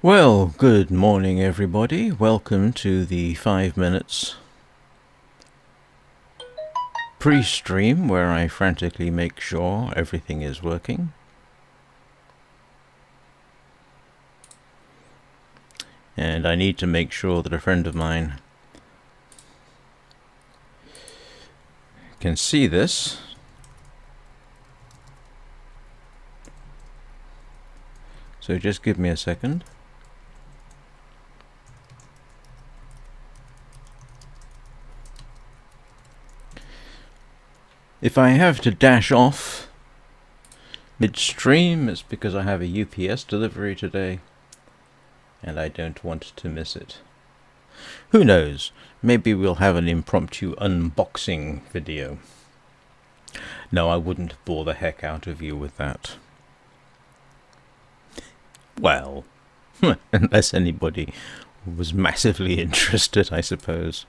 Well, good morning everybody. Welcome to the 5 minutes pre-stream where I frantically make sure everything is working. And I need to make sure that a friend of mine can see this. So just give me a second. If I have to dash off midstream, it's because I have a UPS delivery today and I don't want to miss it. Who knows? Maybe we'll have an impromptu unboxing video. No, I wouldn't bore the heck out of you with that. Well, unless anybody was massively interested, I suppose.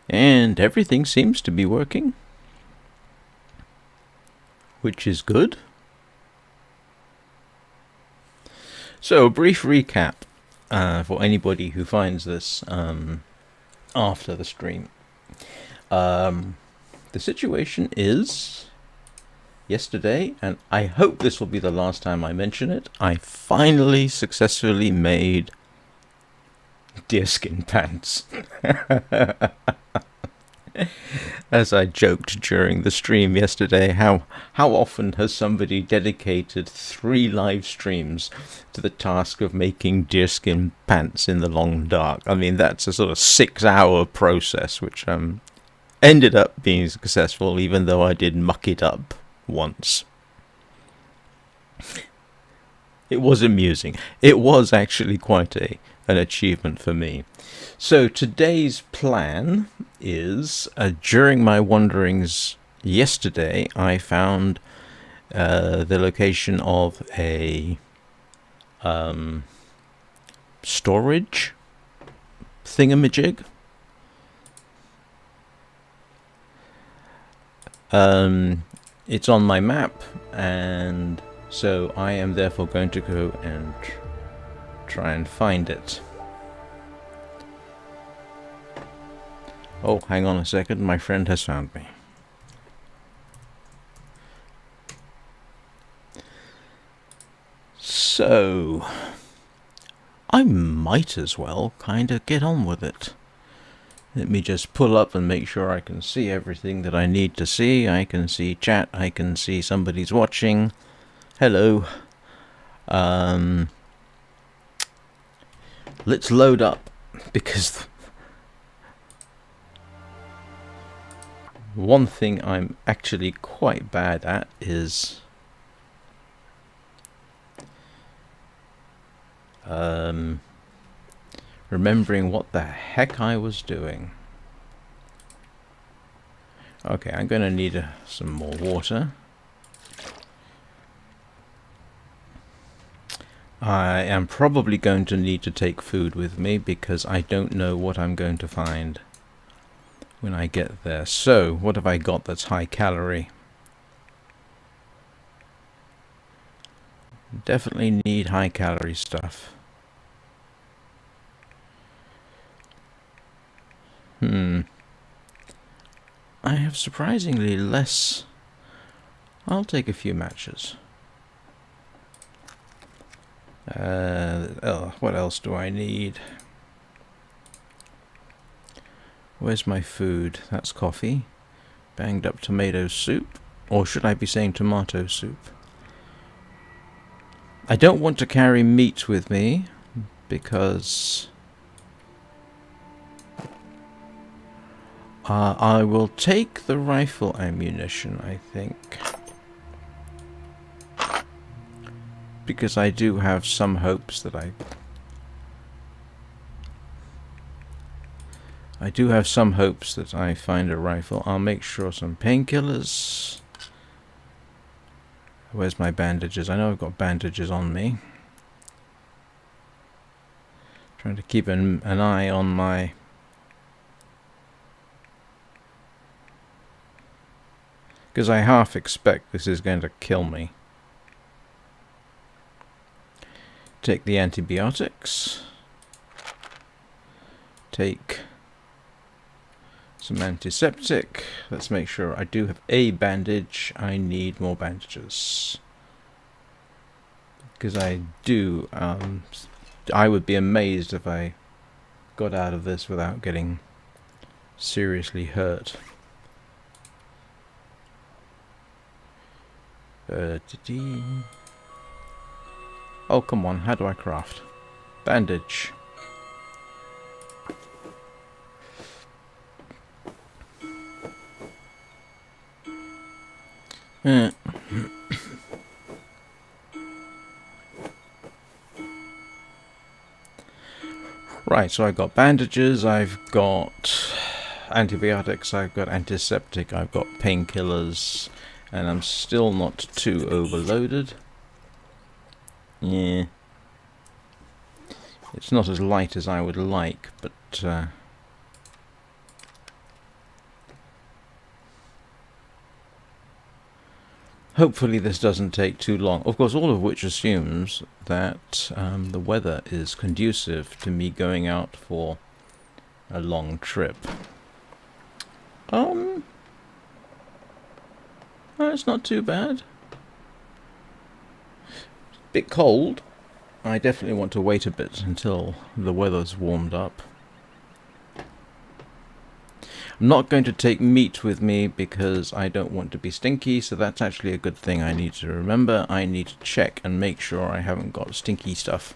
And everything seems to be working, which is good. So, a brief recap for anybody who finds this after the stream. The situation is, yesterday, and I hope this will be the last time I mention it, I finally successfully made deerskin pants. As I joked during the stream yesterday, how often has somebody dedicated 3 live streams to the task of making deerskin pants in the long dark? I mean, that's a sort of 6-hour process, which ended up being successful, even though I did muck it up once. It was amusing. It was actually quite an achievement for me. So today's plan is, during my wanderings yesterday, I found the location of a storage thingamajig. It's on my map, and so I am therefore going to go and try and find it. Oh, hang on a second, my friend has found me. So, I might as well kind of get on with it. Let me just pull up and make sure I can see everything that I need to see. I can see chat, I can see somebody's watching. Hello. Let's load up, because one thing I'm actually quite bad at is remembering what the heck I was doing. Okay, I'm going to need some more water. I am probably going to need to take food with me because I don't know what I'm going to find when I get there. So, what have I got that's high calorie? Definitely need high calorie stuff. I have surprisingly less. I'll take a few matches. What else do I need? Where's my food? That's coffee. Banged up tomato soup. Or should I be saying tomato soup? I don't want to carry meat with me because I will take the rifle ammunition, I think. Because I do have some hopes that I find a rifle. I'll make sure some painkillers. Where's my bandages? I know I've got bandages on me. Trying to keep an eye on my... because I half expect this is going to kill me. Take the antibiotics. Take some antiseptic. Let's make sure I do have a bandage. I need more bandages. Because I do, I would be amazed if I got out of this without getting seriously hurt. Oh, come on, how do I craft? Bandage. Right, so I've got bandages, I've got antibiotics, I've got antiseptic, I've got painkillers, and I'm still not too overloaded. Yeah. It's not as light as I would like, but hopefully this doesn't take too long. Of course, all of which assumes that the weather is conducive to me going out for a long trip. It's not too bad. Bit cold. I definitely want to wait a bit until the weather's warmed up. I'm not going to take meat with me because I don't want to be stinky, so that's actually a good thing I need to remember. I need to check and make sure I haven't got stinky stuff.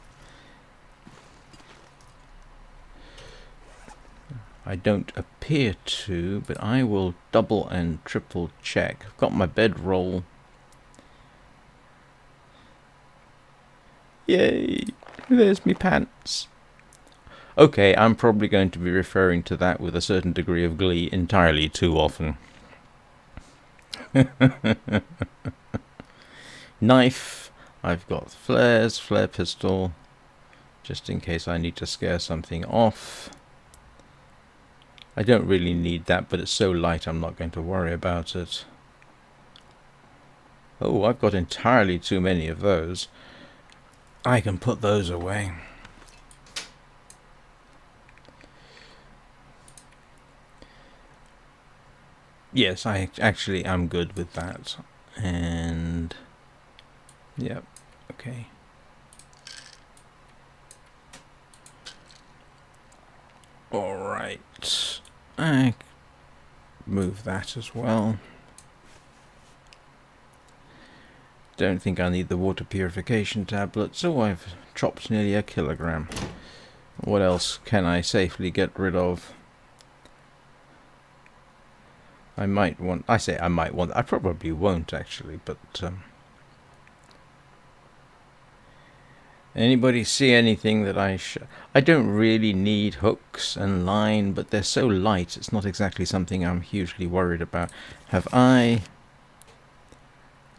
I don't appear to, but I will double and triple check. I've got my bedroll. Yay! There's me pants. Okay, I'm probably going to be referring to that with a certain degree of glee entirely too often. Knife. I've got flares, flare pistol, just in case I need to scare something off. I don't really need that, but it's so light I'm not going to worry about it. Oh, I've got entirely too many of those. I can put those away. Yes, I actually am good with that. And yep, okay. Alright. I move that as well. Don't think I need the water purification tablet, so I've chopped nearly 1 kilogram. What else can I safely get rid of? I might want, I probably won't actually, but anybody see anything that I don't really need hooks and line, but they're so light it's not exactly something I'm hugely worried about. Have I?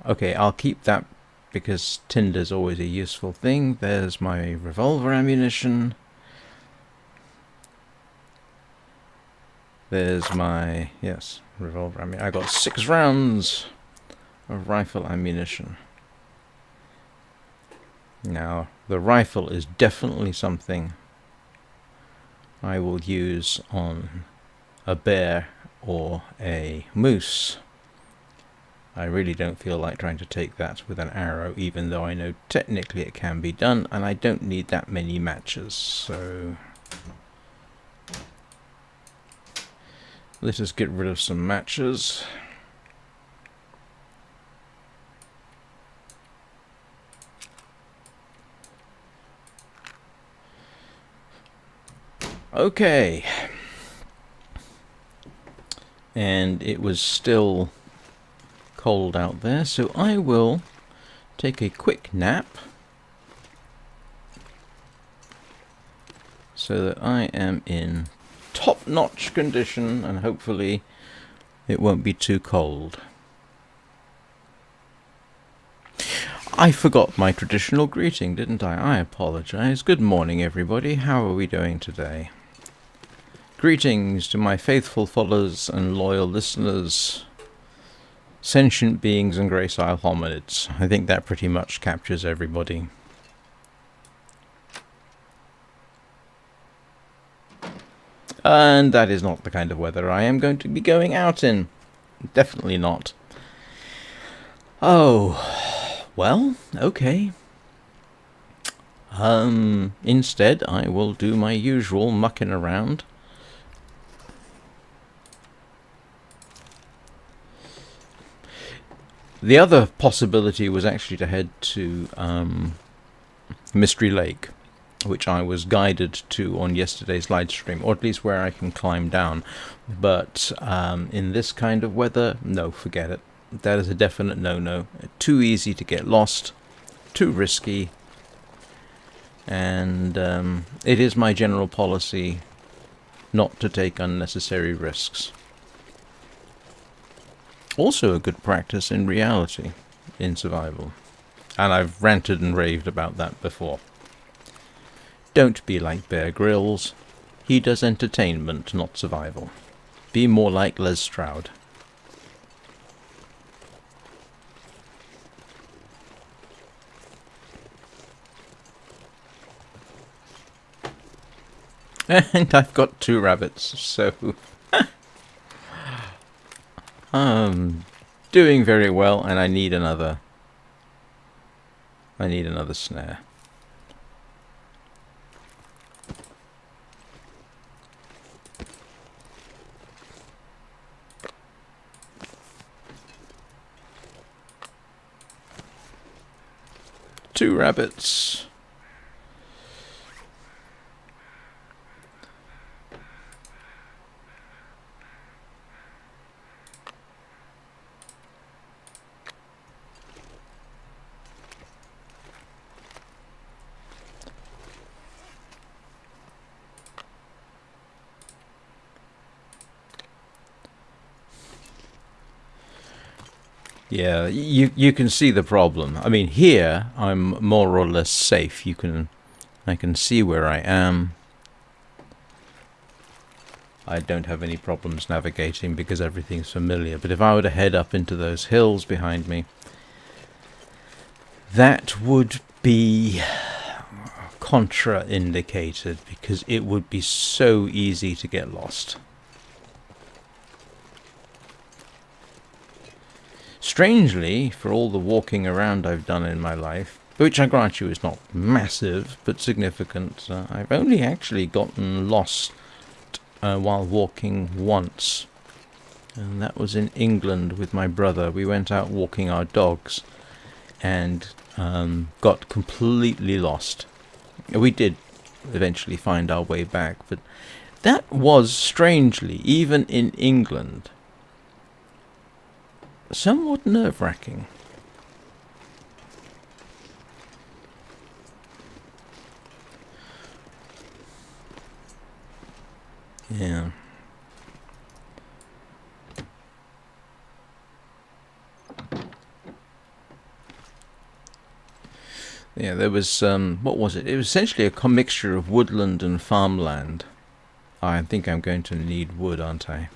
Okay, I'll keep that because tinder's always a useful thing. There's my revolver ammunition. There's my, yes, revolver ammunition. I got 6 rounds of rifle ammunition. Now, the rifle is definitely something I will use on a bear or a moose. I really don't feel like trying to take that with an arrow, even though I know technically it can be done, and I don't need that many matches, so let us get rid of some matches. Okay. And it was still cold out there, so I will take a quick nap so that I am in top-notch condition and hopefully it won't be too cold. I forgot my traditional greeting, didn't I? I apologize. Good morning, everybody. How are we doing today? Greetings to my faithful followers and loyal listeners, sentient beings and gracile hominids. I think that pretty much captures everybody. And that is not the kind of weather I am going to be going out in. Definitely not. Oh, well, okay. Instead, I will do my usual mucking around. The other possibility was actually to head to Mystery Lake, which I was guided to on yesterday's live stream, or at least where I can climb down. But in this kind of weather, no, forget it. That is a definite no-no. Too easy to get lost, too risky, and it is my general policy not to take unnecessary risks. Also a good practice in reality, in survival. And I've ranted and raved about that before. Don't be like Bear Grylls. He does entertainment, not survival. Be more like Les Stroud. And I've got 2 rabbits, so doing very well, and I need another snare. Two rabbits. Yeah, you can see the problem. I mean, here I'm more or less safe. I can see where I am. I don't have any problems navigating because everything's familiar. But if I were to head up into those hills behind me, that would be contraindicated because it would be so easy to get lost. Strangely, for all the walking around I've done in my life, which I grant you is not massive but significant, I've only actually gotten lost while walking once. And that was in England with my brother. We went out walking our dogs and got completely lost. We did eventually find our way back, but that was strangely, even in England, somewhat nerve-wracking. Yeah. Yeah, there was, what was it? It was essentially a mixture of woodland and farmland. I think I'm going to need wood, aren't I?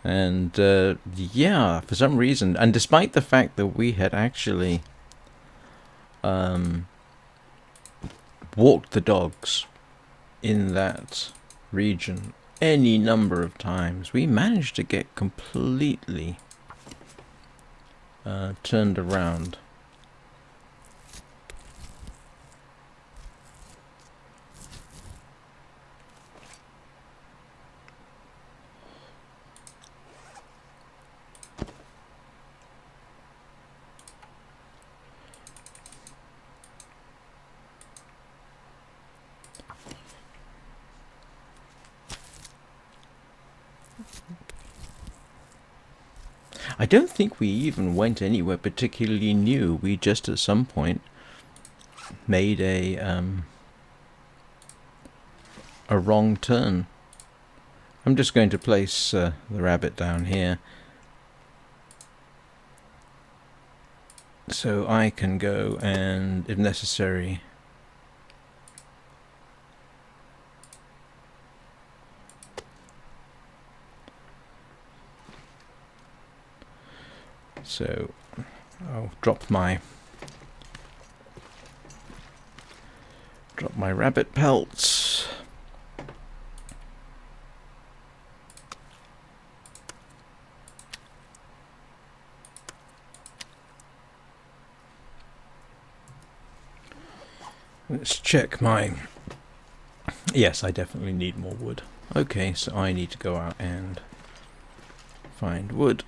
And, yeah, for some reason, and despite the fact that we had actually walked the dogs in that region any number of times, we managed to get completely turned around. I don't think we even went anywhere particularly new. We just at some point made a wrong turn. I'm just going to place the rabbit down here so I can go and, if necessary, so I'll drop my rabbit pelts. Let's check my... Yes, I definitely need more wood. Okay, so I need to go out and find wood.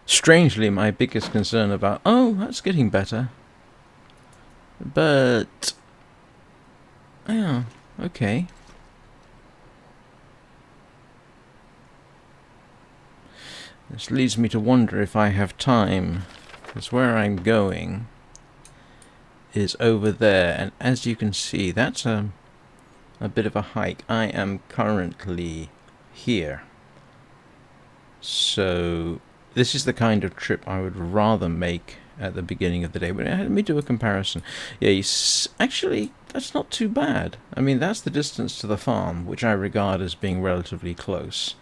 Strangely, my biggest concern about... Oh, that's getting better. But... Yeah, okay. This leads me to wonder if I have time, because where I'm going is over there, and as you can see, that's a bit of a hike. I am currently here. So this is the kind of trip I would rather make at the beginning of the day. But let me do a comparison. Yeah, actually, that's not too bad. I mean, that's the distance to the farm, which I regard as being relatively close.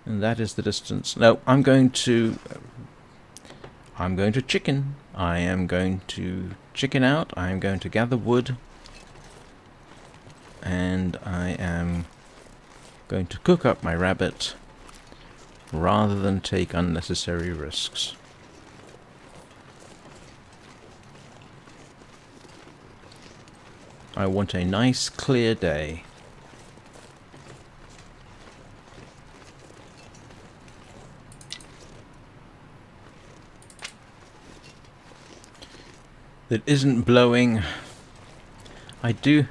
And that is the distance. No, I'm going to chicken. I am going to chicken out. I am going to gather wood. And I am going to cook up my rabbit rather than take unnecessary risks. I want a nice clear day. That isn't blowing. I do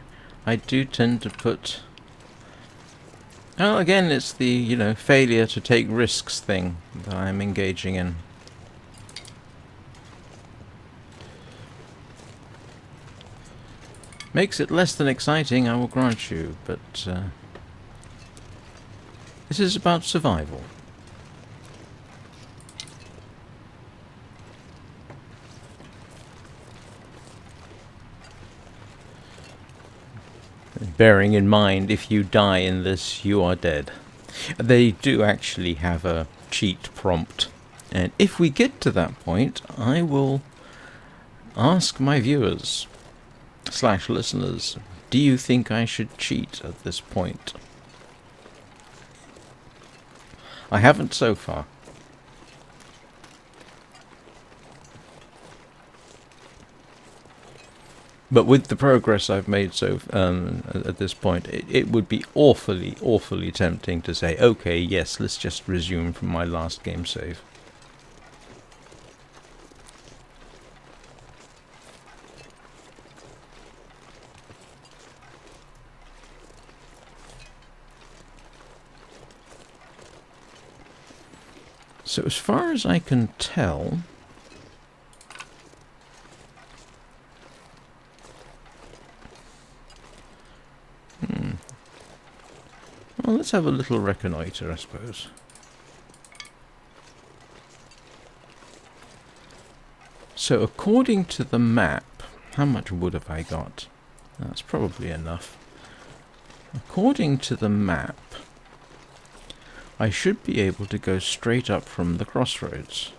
tend to put... Oh, again, it's the, failure to take risks thing that I'm engaging in. Makes it less than exciting, I will grant you, but this is about survival. Bearing in mind, if you die in this, you are dead. They do actually have a cheat prompt. And if we get to that point, I will ask my viewers / listeners, do you think I should cheat at this point? I haven't so far. But with the progress I've made at this point, it would be awfully, awfully tempting to say, okay, yes, let's just resume from my last game save. So as far as I can tell... Well, let's have a little reconnoiter, I suppose. So, according to the map, how much wood have I got? That's probably enough. According to the map, I should be able to go straight up from the crossroads.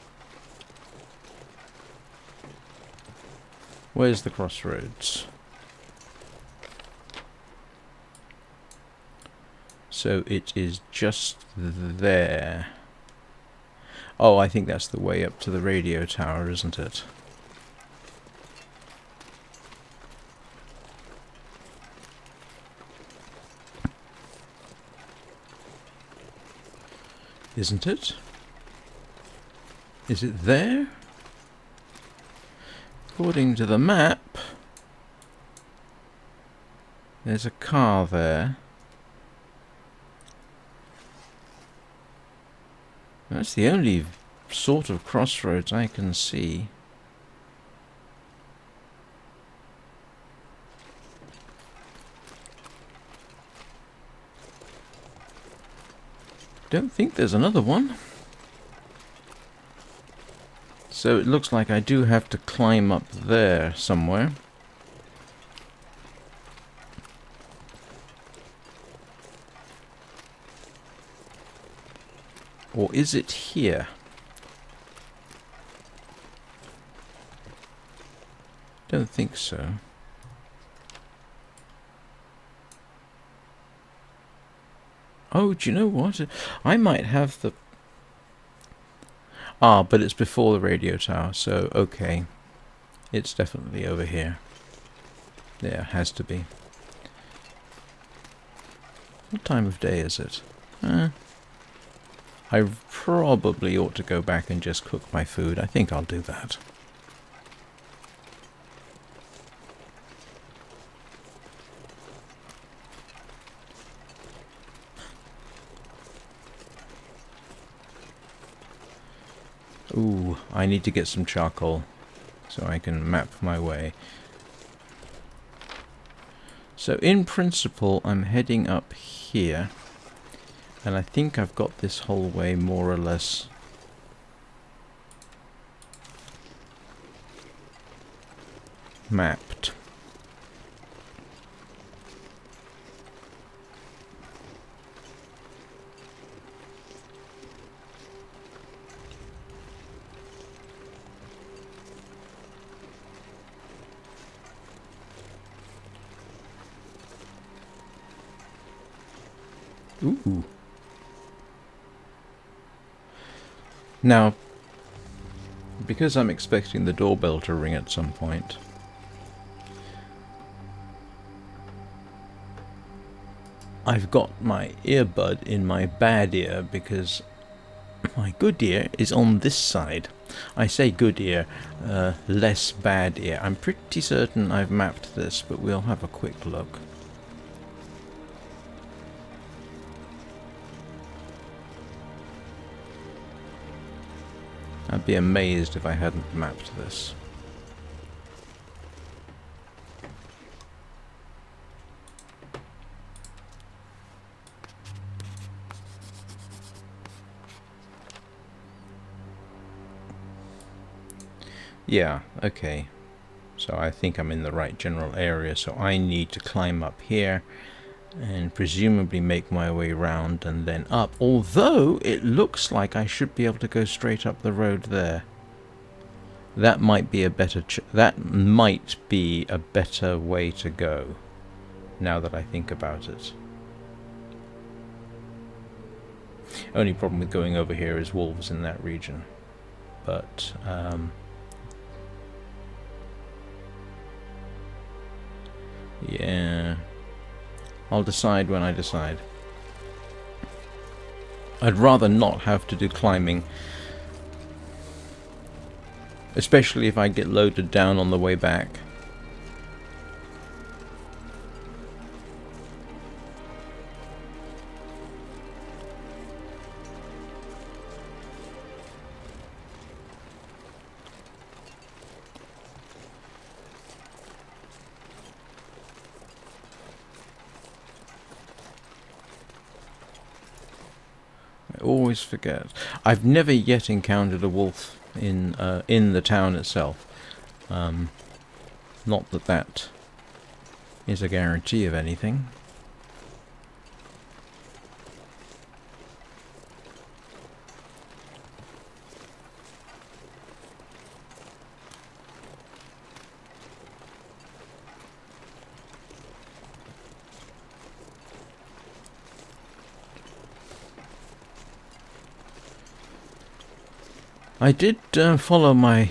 Where's the crossroads? So it is just there. Oh, I think that's the way up to the radio tower, isn't it? Isn't it? Is it there? According to the map, there's a car there. That's the only sort of crossroads I can see. Don't think there's another one. So it looks like I do have to climb up there somewhere. Or is it here? Don't think so. Oh, do you know what? I might have the... Ah, but it's before the radio tower, so okay. It's definitely over here. Yeah, has to be. What time of day is it? I probably ought to go back and just cook my food. I think I'll do that. Ooh, I need to get some charcoal so I can map my way. So in principle, I'm heading up here, and I think I've got this whole way more or less mapped. Ooh. Now, because I'm expecting the doorbell to ring at some point, I've got my earbud in my bad ear because my good ear is on this side. I say good ear, less bad ear. I'm pretty certain I've mapped this, but we'll have a quick look. I'd be amazed if I hadn't mapped this. Yeah, okay. So I think I'm in the right general area, so I need to climb up here and presumably make my way round and then up, although it looks like I should be able to go straight up the road there. That might be a better way to go, now that I think about it. Only problem with going over here is wolves in that region, but yeah, I'll decide when I decide. I'd rather not have to do climbing, especially if I get loaded down on the way back. I always forget. I've never yet encountered a wolf in the town itself. Not that that is a guarantee of anything. I did follow my...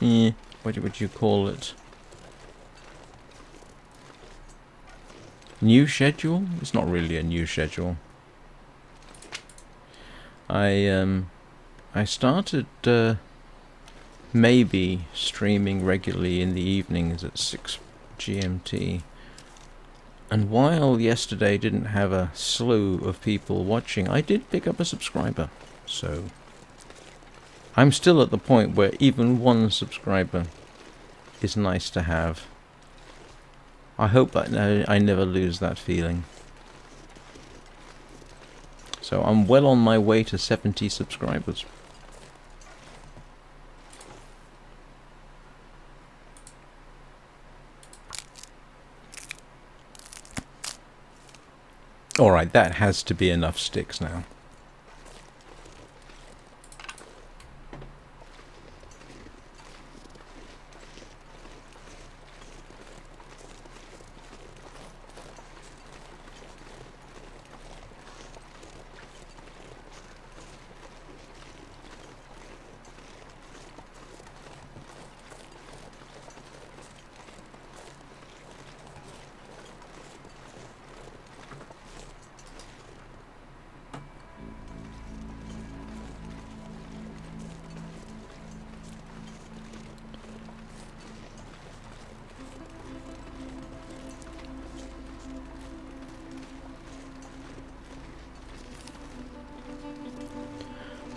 what would you call it? New schedule? It's not really a new schedule. I started maybe streaming regularly in the evenings at 6 GMT. And while yesterday didn't have a slew of people watching, I did pick up a subscriber. So I'm still at the point where even one subscriber is nice to have. I hope I never lose that feeling. So I'm well on my way to 70 subscribers. Alright, that has to be enough sticks now.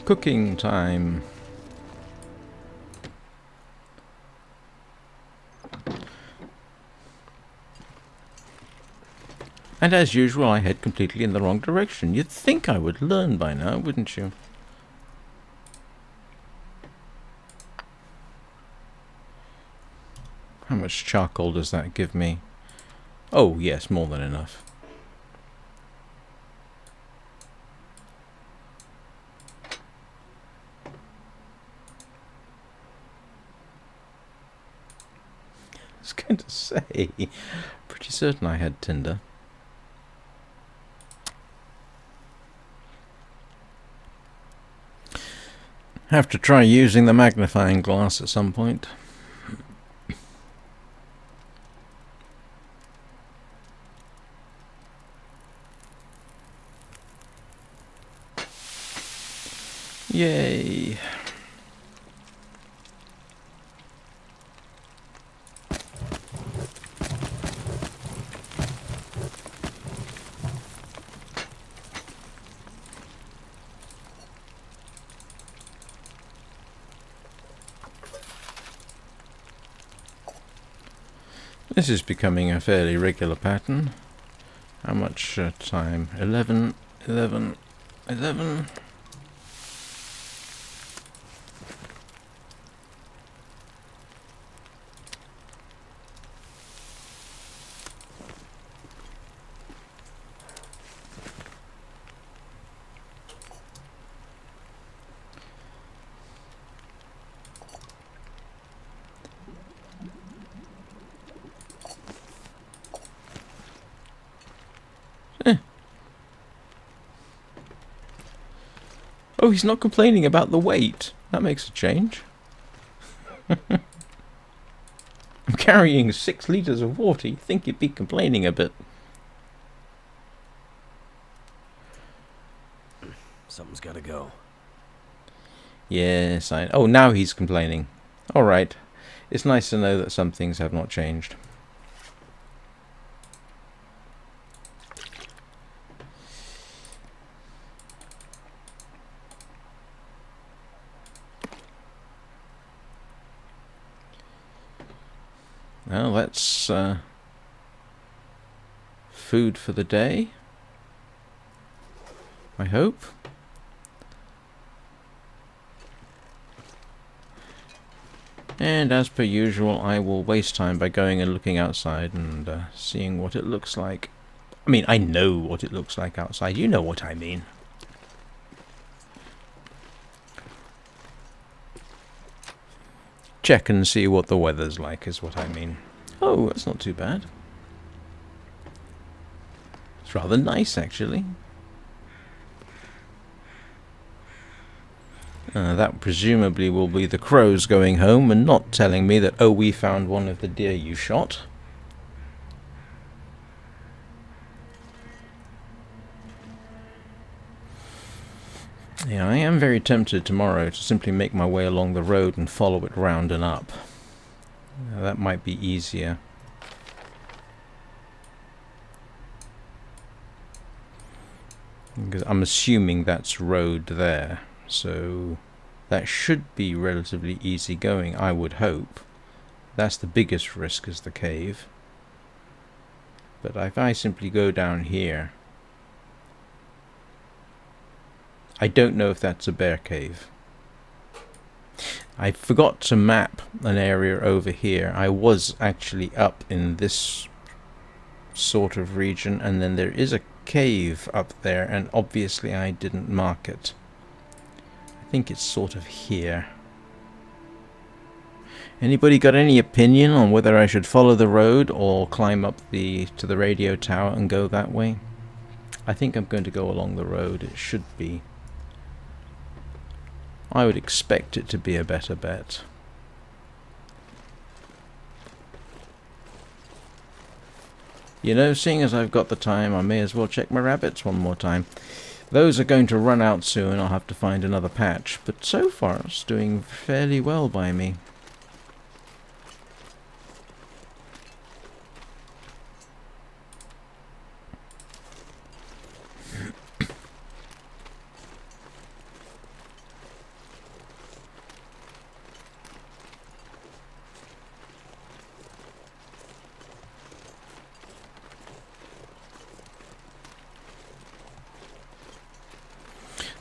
Cooking time. And as usual, I head completely in the wrong direction. You'd think I would learn by now, wouldn't you? How much charcoal does that give me? Oh, yes, more than enough. I was going to say, pretty certain I had tinder. Have to try using the magnifying glass at some point. Yay! This is becoming a fairly regular pattern. How much time? 11, 11, 11. Oh, he's not complaining about the weight. That makes a change. I'm carrying 6 litres of water. You'd think he'd be complaining a bit. Something's gotta go. Yes, oh, now he's complaining. Alright. It's nice to know that some things have not changed. Well, that's food for the day, I hope. And as per usual, I will waste time by going and looking outside and seeing what it looks like. I mean, I know what it looks like outside. You know what I mean. Check and see what the weather's like is what I mean. Oh, that's not too bad. It's rather nice, actually. That presumably will be the crows going home and not telling me that, oh, we found one of the deer you shot. Yeah, I am very tempted tomorrow to simply make my way along the road and follow it round and up. That might be easier. Because I'm assuming that's road there, so that should be relatively easy going, I would hope. That's the biggest risk, is the cave. But if I simply go down here, I don't know if that's a bear cave. I forgot to map an area over here. I was actually up in this sort of region, and then there is a cave up there, and obviously I didn't mark it. I think it's sort of here. Anybody got any opinion on whether I should follow the road or climb up to the radio tower and go that way? I think I'm going to go along the road. It should be. I would expect it to be a better bet. You know, seeing as I've got the time, I may as well check my rabbits one more time. Those are going to run out soon. I'll have to find another patch. But so far, it's doing fairly well by me.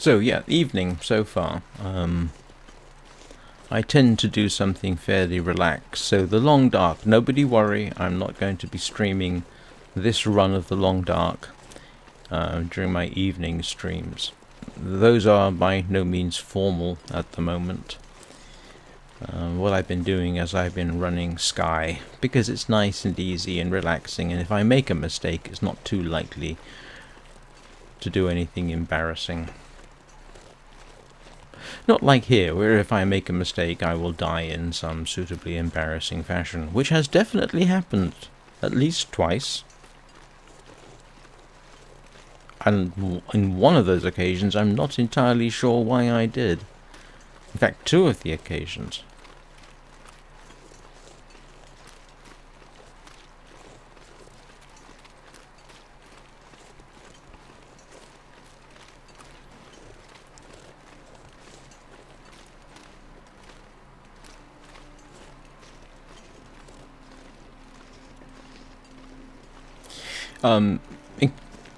So yeah, evening so far. I tend to do something fairly relaxed. So the Long Dark, nobody worry, I'm not going to be streaming this run of the Long Dark during my evening streams. Those are by no means formal at the moment. What I've been doing is I've been running Sky, because it's nice and easy and relaxing, and if I make a mistake, it's not too likely to do anything embarrassing. Not like here, where if I make a mistake, I will die in some suitably embarrassing fashion, which has definitely happened at least twice. And in one of those occasions, I'm not entirely sure why I did. In fact, two of the occasions.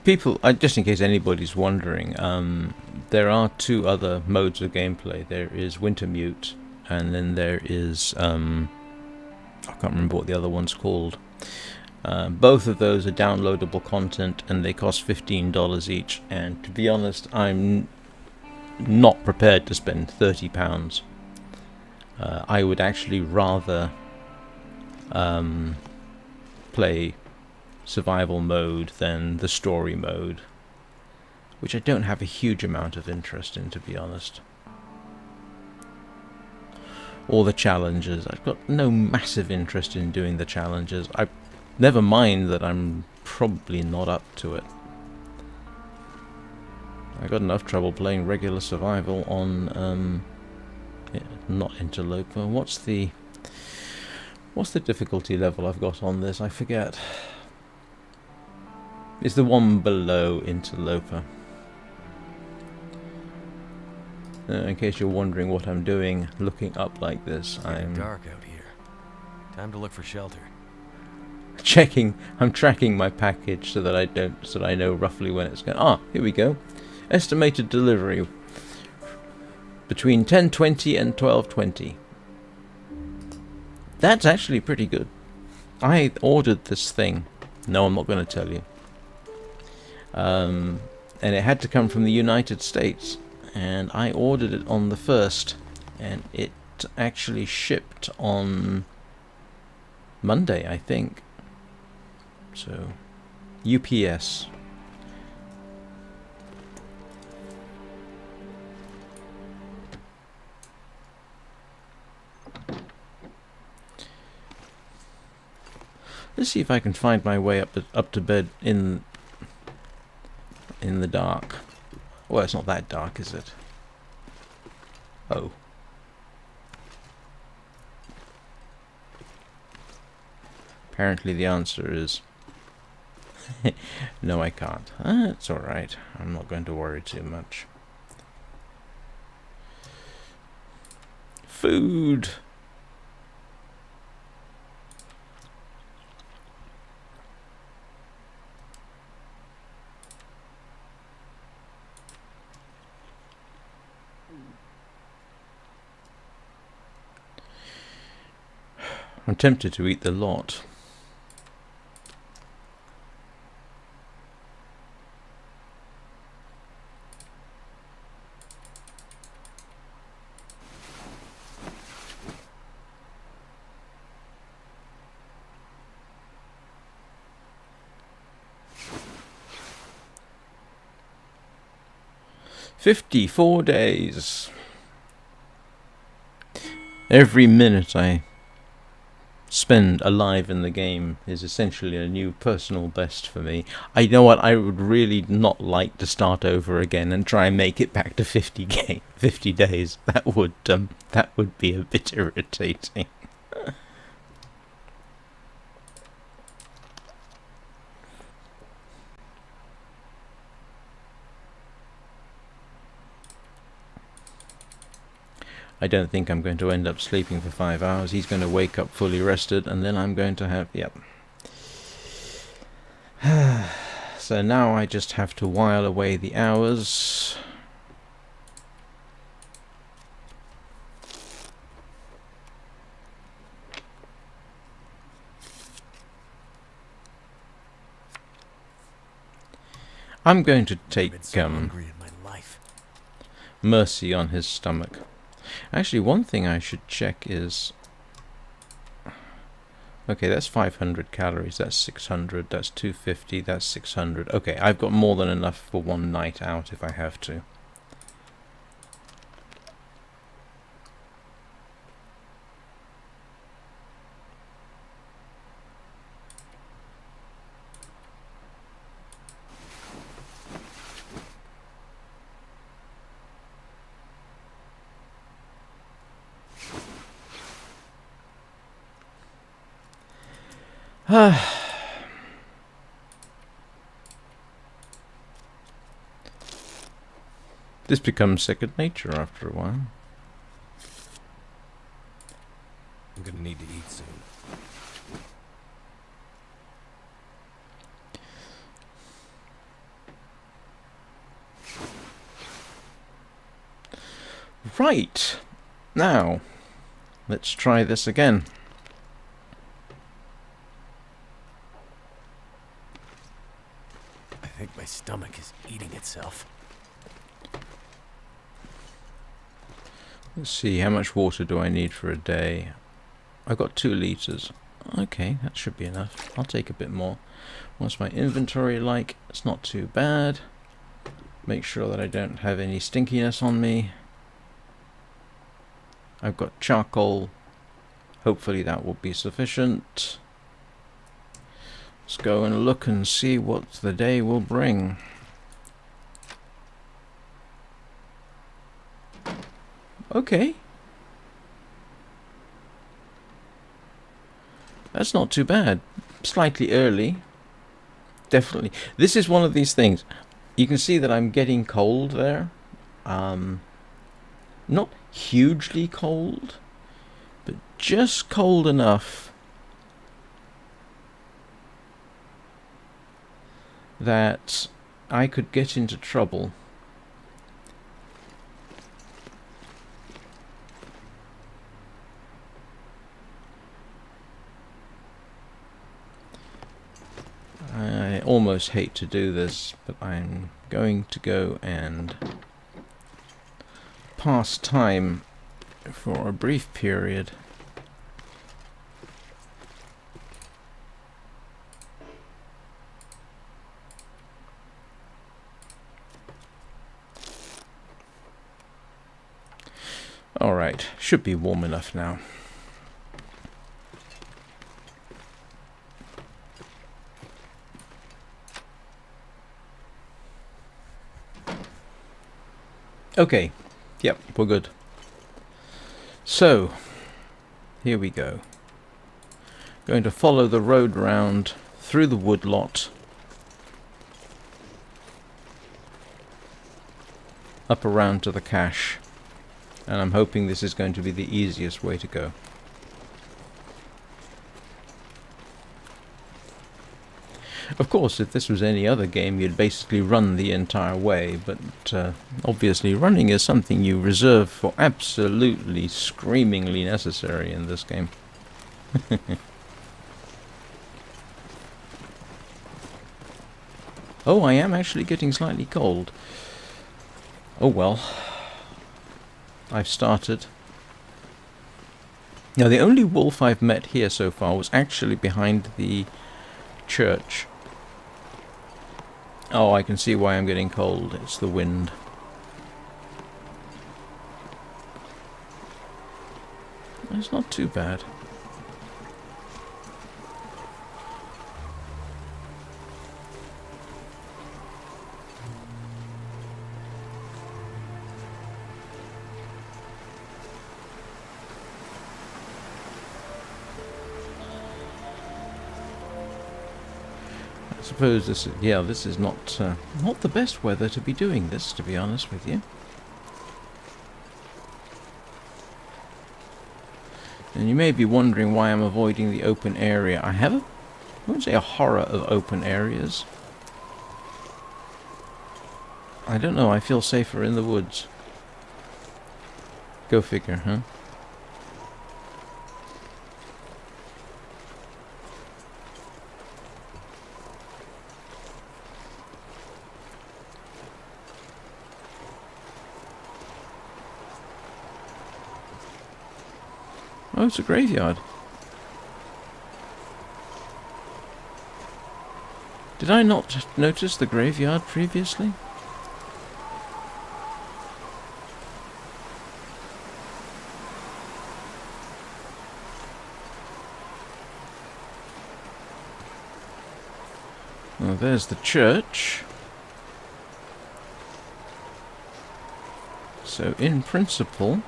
People, just in case anybody's wondering, there are two other modes of gameplay. There is Wintermute, and then there is I can't remember what the other one's called. Both of those are downloadable content, and they cost $15 each. And to be honest, I'm not prepared to spend £30. I would actually rather play survival mode than the story mode, which I don't have a huge amount of interest in, to be honest. Or the challenges. I've got no massive interest in doing the challenges. I never mind that I'm probably not up to it. I got enough trouble playing regular survival on not Interloper. What's the difficulty level I've got on this? I forget. It's the one below Interloper. In case you're wondering what I'm doing, looking up like this, I'm dark out here. Time to look for shelter. I'm tracking my package so that I know roughly when it's going. Ah, here we go. Estimated delivery between 10:20 and 12:20. That's actually pretty good. I ordered this thing. No, I'm not going to tell you. And it had to come from the United States, and I ordered it on the 1st, and it actually shipped on Monday, I think. So, UPS. Let's see if I can find my way up to bed in the dark. Well, it's not that dark, is it? Oh. Apparently the answer is no, I can't. It's alright. I'm not going to worry too much. Food! I'm tempted to eat the lot. "54 days. Every minute I spend alive in the game is essentially a new personal best for me. I know what, I would really not like to start over again and try and make it back to 50 days. That would be a bit irritating. I don't think I'm going to end up sleeping for 5 hours. He's going to wake up fully rested, and then I'm going to have... Yep. So now I just have to while away the hours I'm going to I've take been so hungry in my life. mercy on his stomach. Actually, one thing I should check is... Okay, that's 500 calories, that's 600, that's 250, that's 600. Okay, I've got more than enough for one night out if I have to. This becomes second nature after a while. I'm gonna need to eat soon. Right, now let's try this again. I think my stomach is eating itself. Let's see, how much water do I need for a day? I've got 2 liters. Okay, that should be enough. I'll take a bit more. What's my inventory like? It's not too bad. Make sure that I don't have any stinkiness on me. I've got charcoal. Hopefully that will be sufficient. Let's go and look and see what the day will bring. Okay. That's not too bad. Slightly early. Definitely. This is one of these things. You can see that I'm getting cold there. Not hugely cold, but just cold enough that I could get into trouble. I almost hate to do this, but I'm going to go and pass time for a brief period. Alright, should be warm enough now. Okay, yep, we're good. So, here we go. Going to follow the road round through the woodlot, up around to the cache, and I'm hoping this is going to be the easiest way to go. Of course, if this was any other game, you'd basically run the entire way, but obviously running is something you reserve for absolutely screamingly necessary in this game. Oh, I am actually getting slightly cold. Oh well. I've started. Now, the only wolf I've met here so far was actually behind the church. Oh, I can see why I'm getting cold. It's the wind. It's not too bad. I suppose this is not not the best weather to be doing this, to be honest with you. And you may be wondering why I'm avoiding the open area. I wouldn't say a horror of open areas. I don't know, I feel safer in the woods. Go figure, huh? Oh, it's a graveyard. Did I not notice the graveyard previously? Well, there's the church. So, in principle,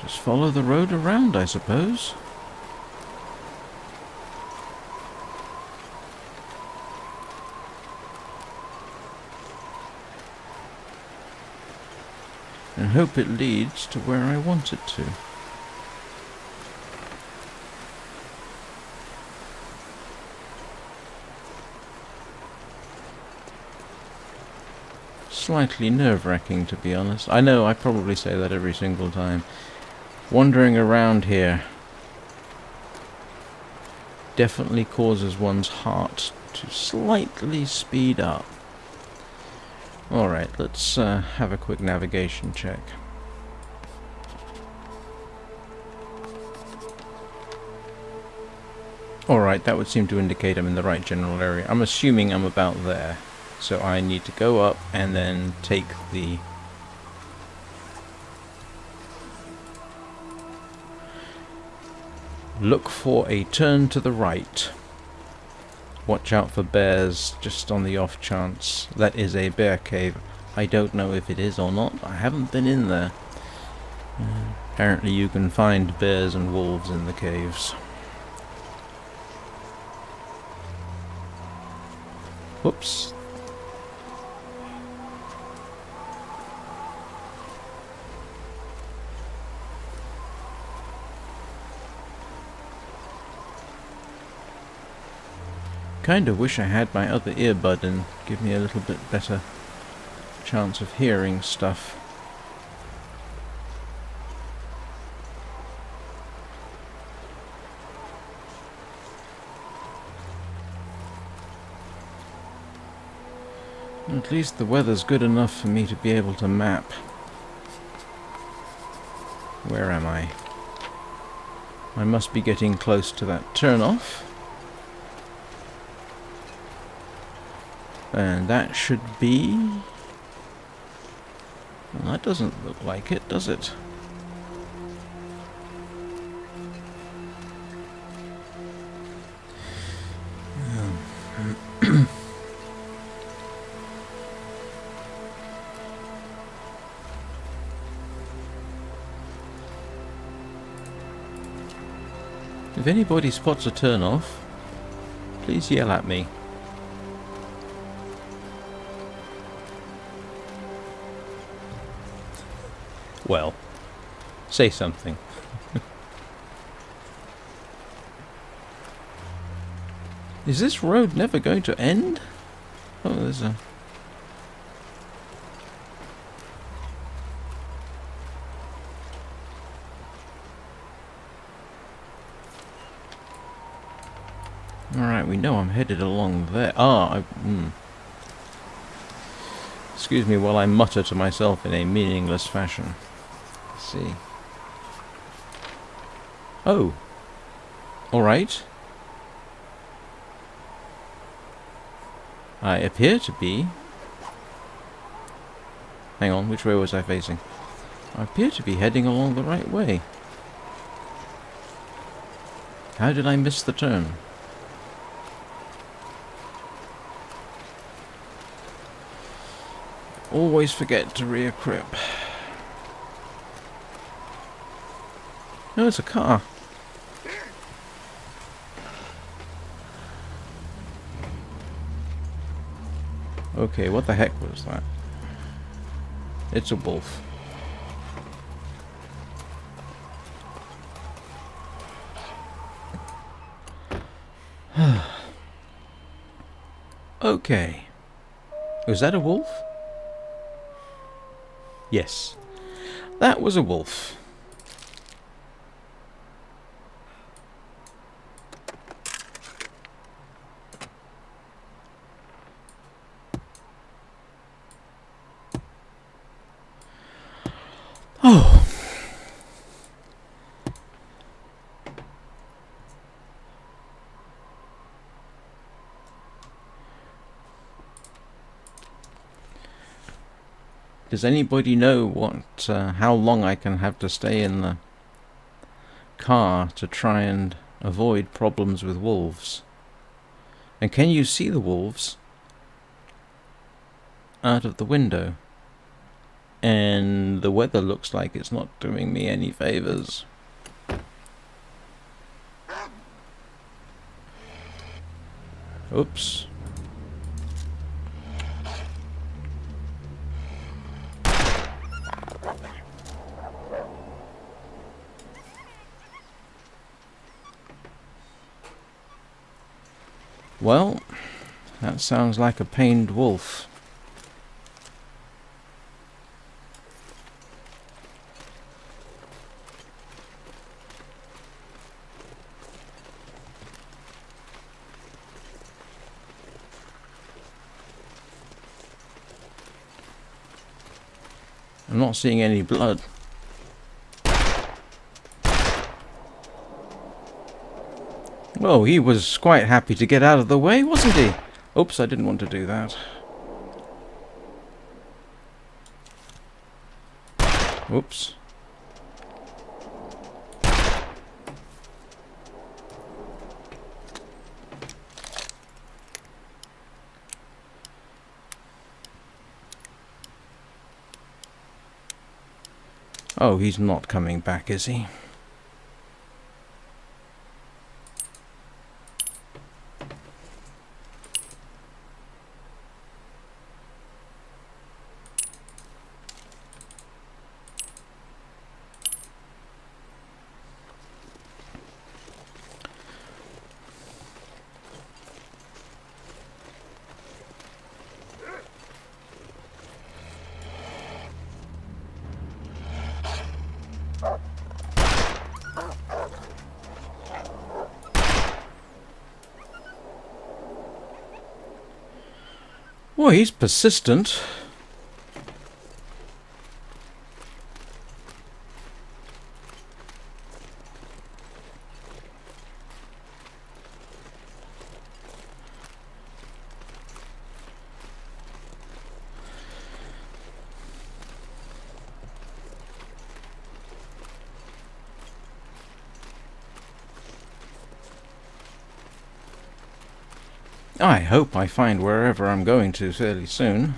just follow the road around, I suppose. And hope it leads to where I want it to. Slightly nerve-wracking, to be honest. I know, I probably say that every single time. Wandering around here definitely causes one's heart to slightly speed up. Alright, let's have a quick navigation check. Alright, that would seem to indicate I'm in the right general area. I'm assuming I'm about there. So I need to go up and then take the... Look for a turn to the right. Watch out for bears, just on the off chance. That is a bear cave. I don't know if it is or not. I haven't been in there. Apparently you can find bears and wolves in the caves. Whoops. Kinda wish I had my other earbud and give me a little bit better chance of hearing stuff. At least the weather's good enough for me to be able to map. Where am I? I must be getting close to that turn-off. And that should be... Well, that doesn't look like it, does it? If anybody spots a turn-off, please yell at me. Well, say something. Is this road never going to end? Oh, there's a... Alright, we know I'm headed along there. Excuse me while I mutter to myself in a meaningless fashion. Let's see. Oh. Alright. I appear to be... Hang on, which way was I facing? I appear to be heading along the right way. How did I miss the turn? Always forget to re-equip. No, it's a car. Okay, what the heck was that? It's a wolf. Okay. Was that a wolf? Yes. That was a wolf. Oh. Does anybody know how long I can have to stay in the car to try and avoid problems with wolves? And can you see the wolves out of the window? And the weather looks like it's not doing me any favors. Oops. Well, that sounds like a pained wolf. I'm not seeing any blood. Well, he was quite happy to get out of the way, wasn't he? Oops, I didn't want to do that. Oops. Oh, he's not coming back, is he? Well, he's persistent. I hope I find wherever I'm going to fairly soon.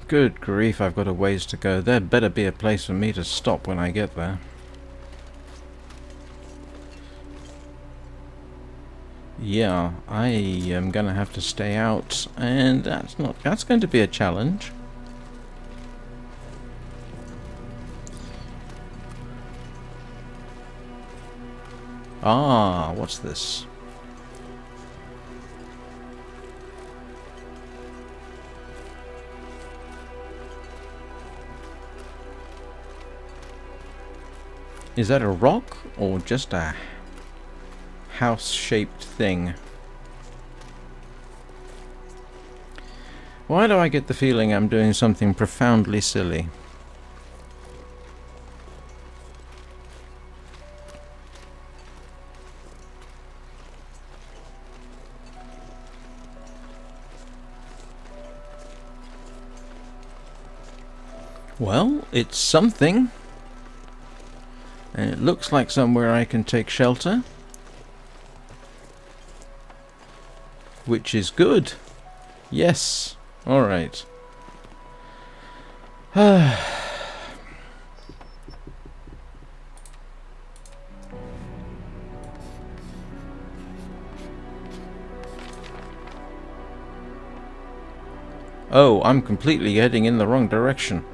Good grief, I've got a ways to go. There better be a place for me to stop when I get there. Yeah, I am gonna have to stay out, and that's going to be a challenge. Ah, what's this? Is that a rock or just a house-shaped thing? Why do I get the feeling I'm doing something profoundly silly? Well, it's something. And it looks like somewhere I can take shelter. Which is good. Yes. Alright. Oh, I'm completely heading in the wrong direction.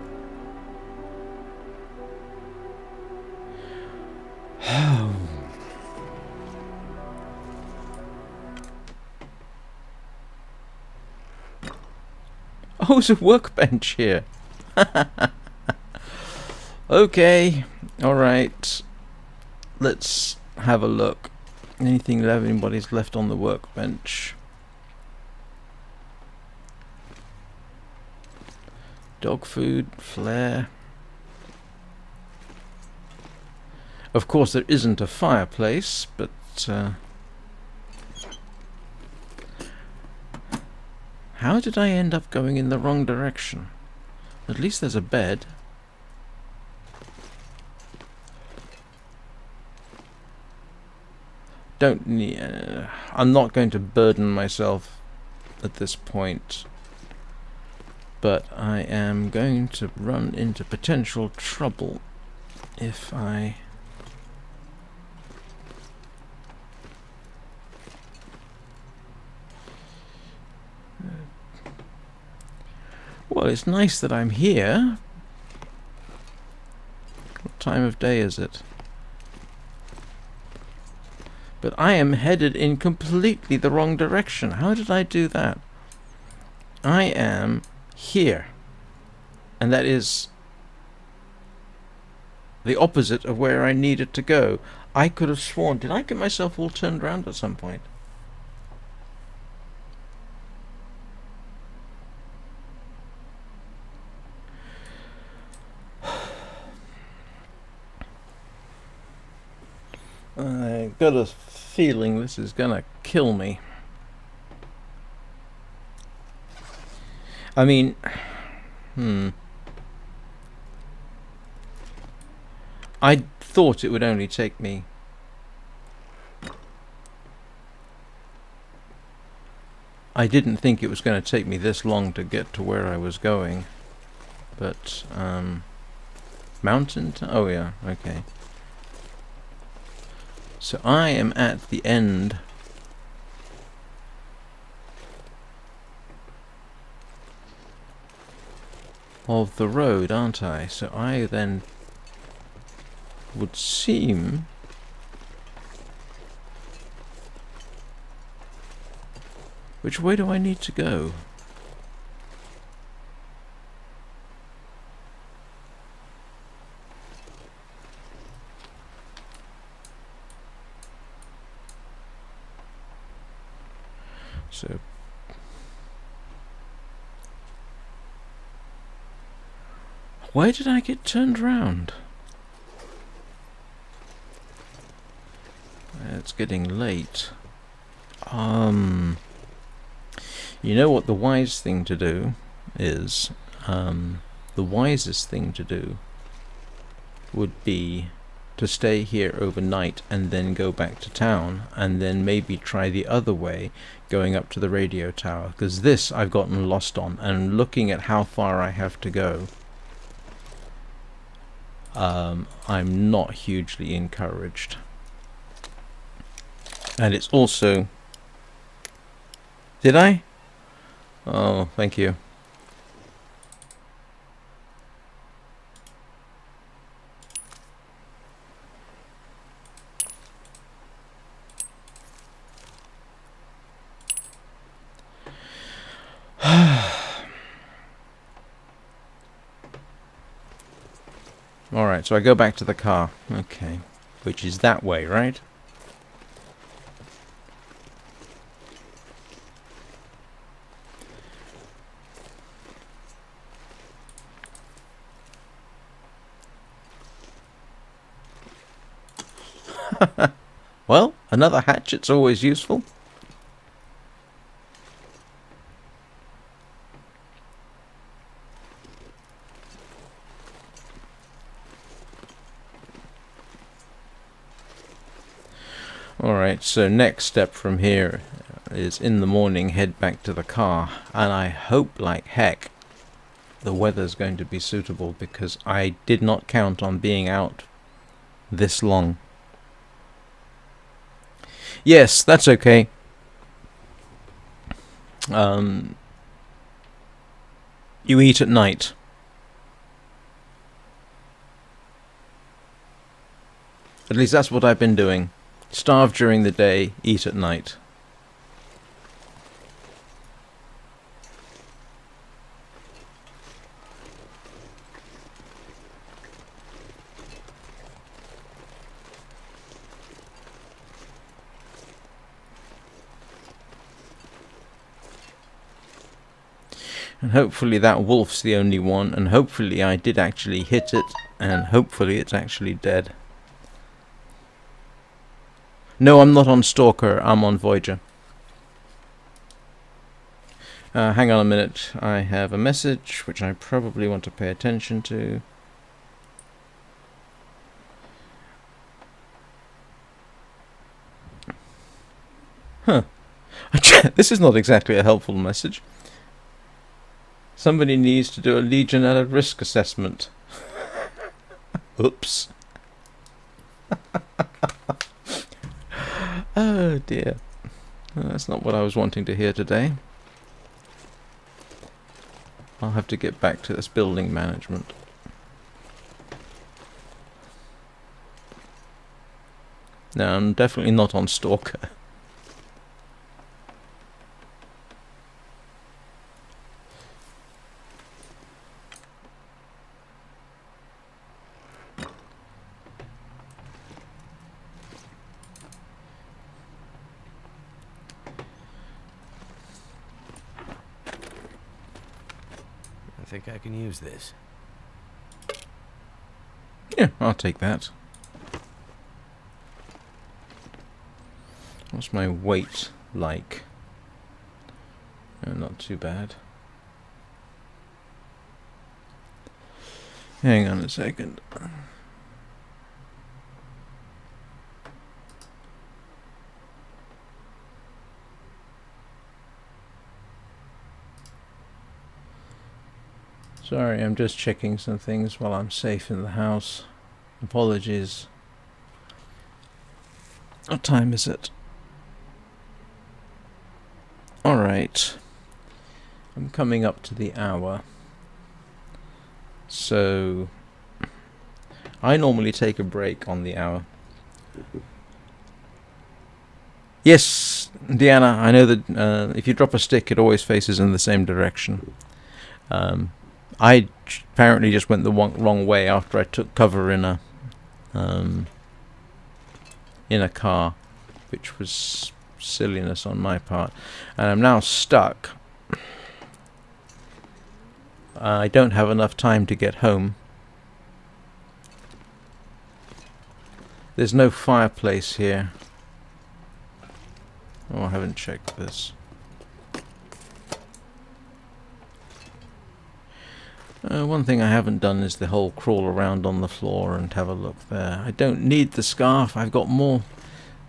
Oh, there's a workbench here. Okay, alright. Let's have a look. Anybody's left on the workbench? Dog food, flare. Of course, there isn't a fireplace, but how did I end up going in the wrong direction? At least there's a bed. Don't need. I'm not going to burden myself at this point, but I am going to run into potential trouble if I. Well, it's nice that I'm here. What time of day is it? But I am headed in completely the wrong direction. How did I do that? I am here. And that is the opposite of where I needed to go. I could have sworn. Did I get myself all turned around at some point? I got a feeling this is gonna kill me. I mean, I thought it would only take me I didn't think it was going to take me this long to get to where I was going. But, mountain? Oh yeah, okay. So I am at the end of the road, aren't I? So I then would seem which way do I need to go? So why did I get turned round? It's getting late. You know what the wise thing to do is? The wisest thing to do would be to stay here overnight and then go back to town and then maybe try the other way going up to the radio tower, because this I've gotten lost on, and looking at how far I have to go, I'm not hugely encouraged. And it's also... Did I? Oh, thank you. Alright, so I go back to the car. Okay. Which is that way, right? Well, another hatchet's always useful. Alright, so next step from here is in the morning head back to the car, and I hope like heck the weather's going to be suitable, because I did not count on being out this long. Yes, that's okay. You eat at night. At least that's what I've been doing. Starve during the day, eat at night. And hopefully that wolf's the only one, and hopefully I did actually hit it, and hopefully it's actually dead. No, I'm not on Stalker, I'm on Voyager. Hang on a minute, I have a message which I probably want to pay attention to. Huh. This is not exactly a helpful message. Somebody needs to do a Legionella risk assessment. Oops. Oh dear. That's not what I was wanting to hear today. I'll have to get back to this building management. No, I'm definitely not on Stalker. I think I can use this. Yeah, I'll take that. What's my weight like? Not too bad. Hang on a second. Sorry, I'm just checking some things while I'm safe in the house. Apologies. What time is it? Alright. I'm coming up to the hour. So I normally take a break on the hour. Yes, Deanna, I know that if you drop a stick it always faces in the same direction. I apparently just went the wrong way after I took cover in a car, which was silliness on my part, and I'm now stuck. I don't have enough time to get home. There's no fireplace here. Oh, I haven't checked this. One thing I haven't done is the whole crawl around on the floor and have a look there. I don't need the scarf. I've got more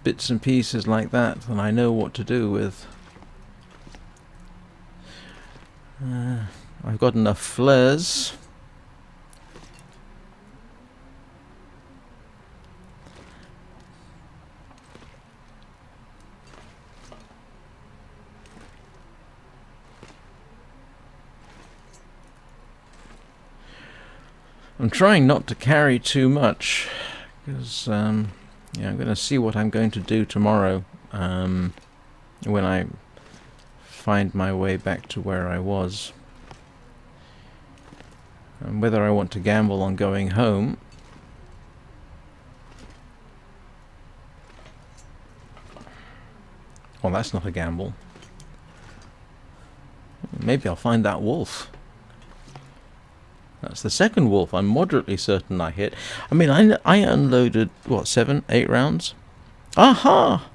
bits and pieces like that than I know what to do with. I've got enough flares. I'm trying not to carry too much because yeah, I'm going to see what I'm going to do tomorrow when I find my way back to where I was. And whether I want to gamble on going home. Well, that's not a gamble. Maybe I'll find that wolf. That's the second wolf I'm moderately certain I hit. I mean, I unloaded, what, 7, 8 rounds? Aha!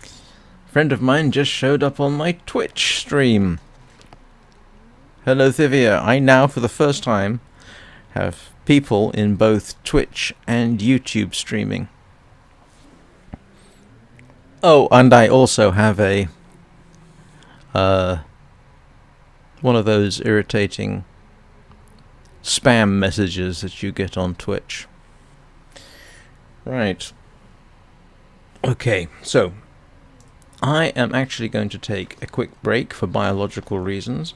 A friend of mine just showed up on my Twitch stream. Hello, Thivia. I now, for the first time, have people in both Twitch and YouTube streaming. Oh, and I also have a one of those irritating spam messages that you get on Twitch. Right. Okay, so I am actually going to take a quick break for biological reasons.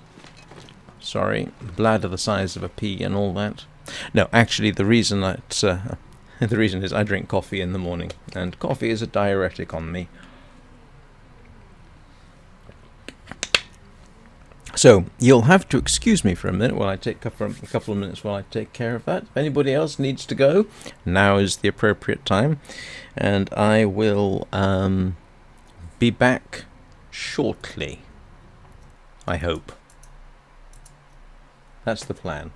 Sorry, bladder the size of a pea and all that. No, actually the reason that the reason is I drink coffee in the morning, and coffee is a diuretic on me. So you'll have to excuse me for a minute while I take a couple of minutes while I take care of that. If anybody else needs to go, now is the appropriate time, and I will be back shortly. I hope. That's the plan.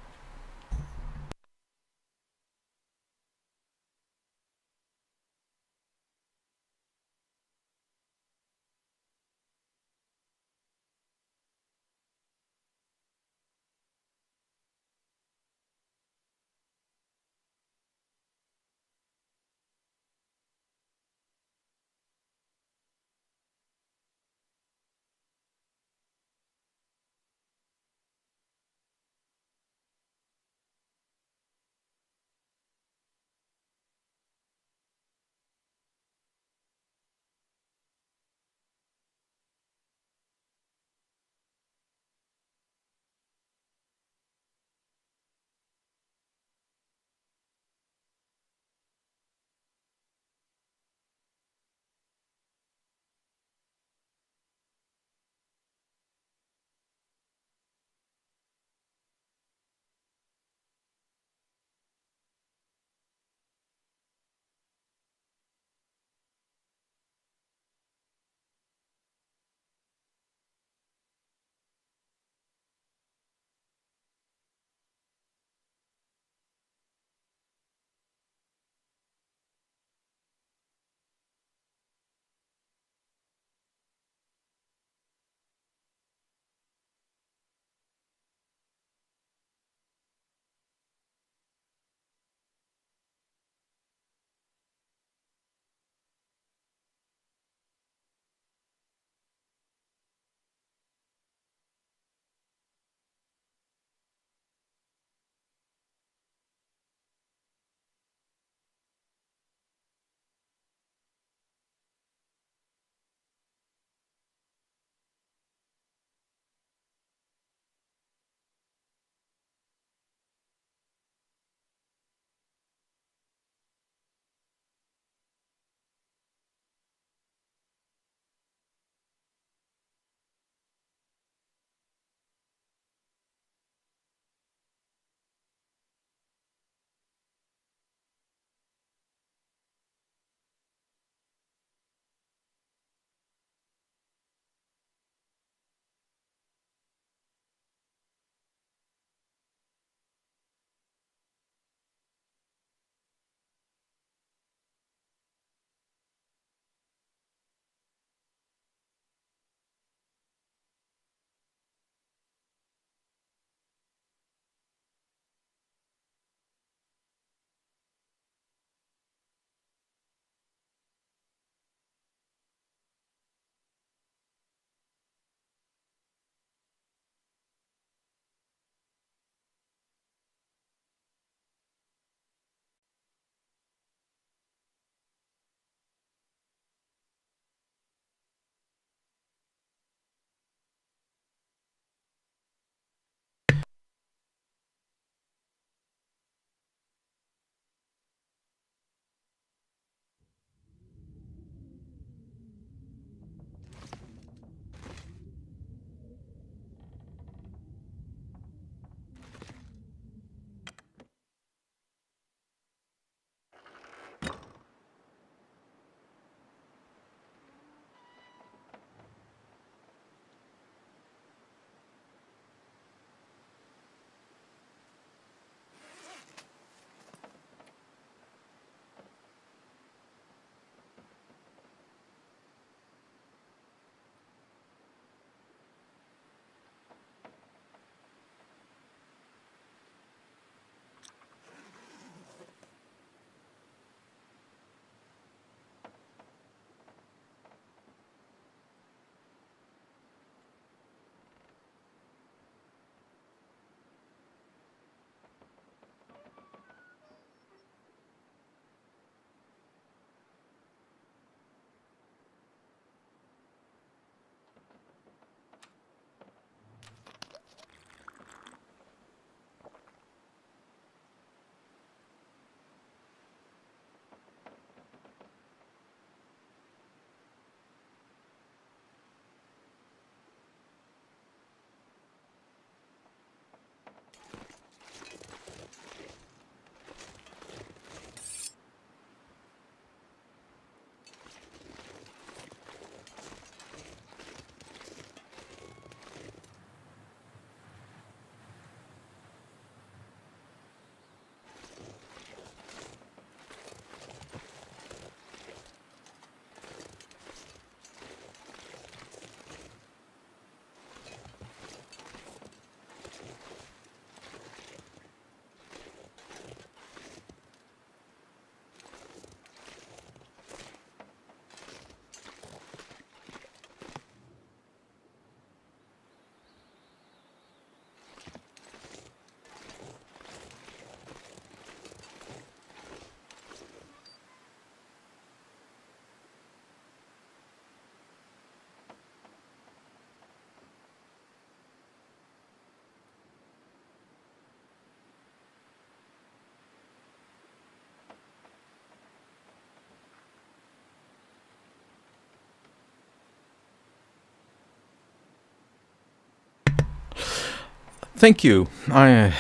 Thank you. I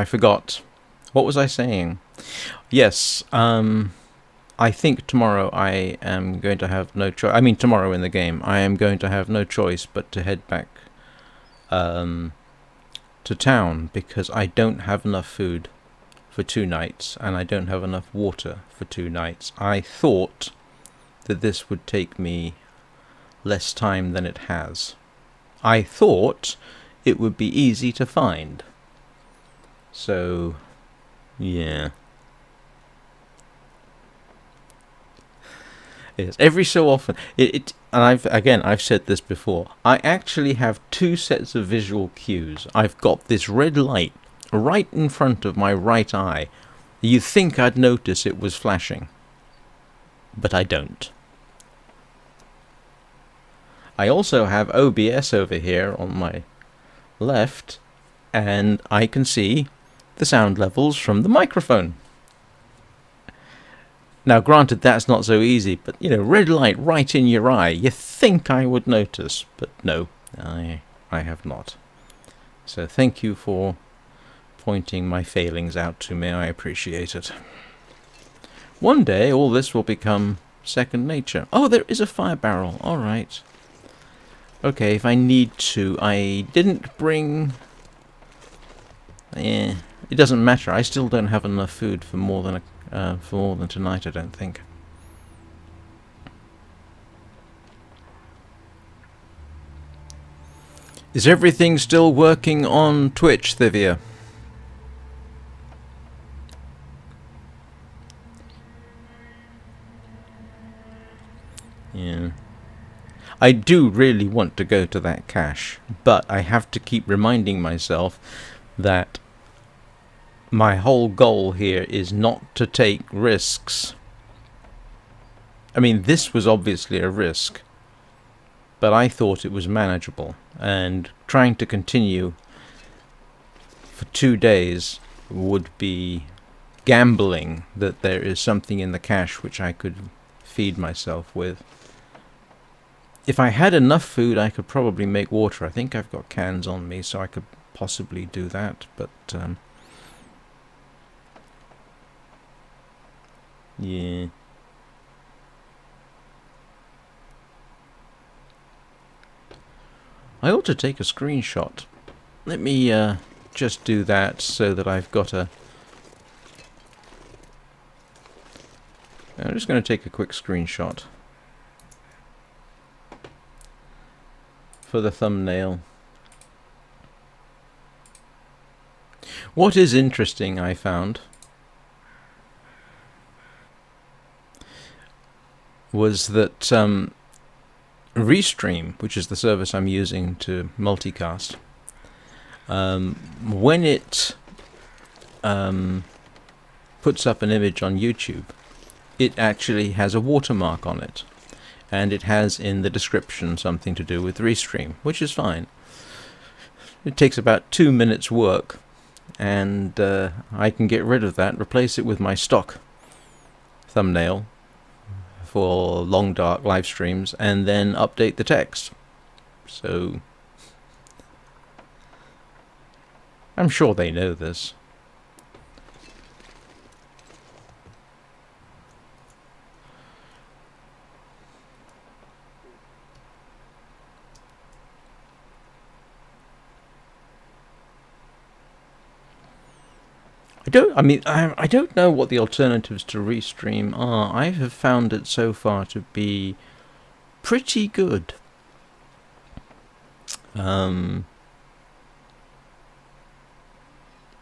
forgot. What was I saying? Yes. I think tomorrow I am going to have no choice. I mean, tomorrow in the game, I am going to have no choice but to head back to town because I don't have enough food for 2 nights and I don't have enough water for 2 nights. I thought that this would take me less time than it has. I thought it would be easy to find. So, yeah. Yes, every so often, and I've said this before, I actually have 2 sets of visual cues. I've got this red light right in front of my right eye. You'd think I'd notice it was flashing, but I don't. I also have OBS over here on my left, and I can see the sound levels from the microphone. Now, granted, that's not so easy, but, red light right in your eye, you think I would notice, but no, I have not. So thank you for pointing my failings out to me, I appreciate it. One day, all this will become second nature. Oh, there is a fire barrel, alright. Okay, if I need to, I didn't bring... it doesn't matter, I still don't have enough food for more than tonight, I don't think. Is everything still working on Twitch, Thivia? Yeah. I do really want to go to that cache, but I have to keep reminding myself that my whole goal here is not to take risks. I mean, this was obviously a risk, but I thought it was manageable, and trying to continue for 2 days would be gambling that there is something in the cache which I could feed myself with. If I had enough food, I could probably make water. I think I've got cans on me, so I could possibly do that, but yeah. I ought to take a screenshot. Let me just do that so that I've got a... I'm just going to take a quick screenshot for the thumbnail. What is interesting, I found, was that Restream, which is the service I'm using to multicast, when it puts up an image on YouTube, it actually has a watermark on it, and it has in the description something to do with Restream, which is fine. It takes about 2 minutes work, and I can get rid of that, replace it with my stock thumbnail for long dark live streams, and then update the text. So I'm sure they know this. I don't know what the alternatives to Restream are. I have found it so far to be pretty good.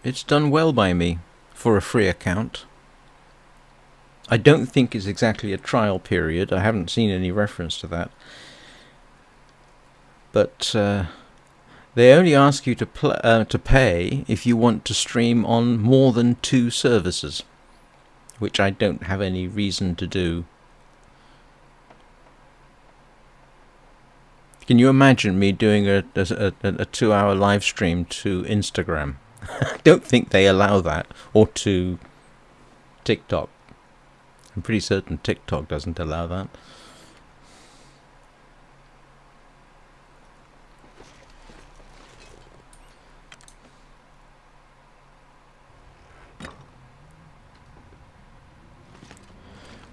It's done well by me for a free account. I don't think it's exactly a trial period. I haven't seen any reference to that. But they only ask you to pay if you want to stream on more than 2 services, which I don't have any reason to do. Can you imagine me doing a 2-hour live stream to Instagram? I don't think they allow that, or to TikTok. I'm pretty certain TikTok doesn't allow that.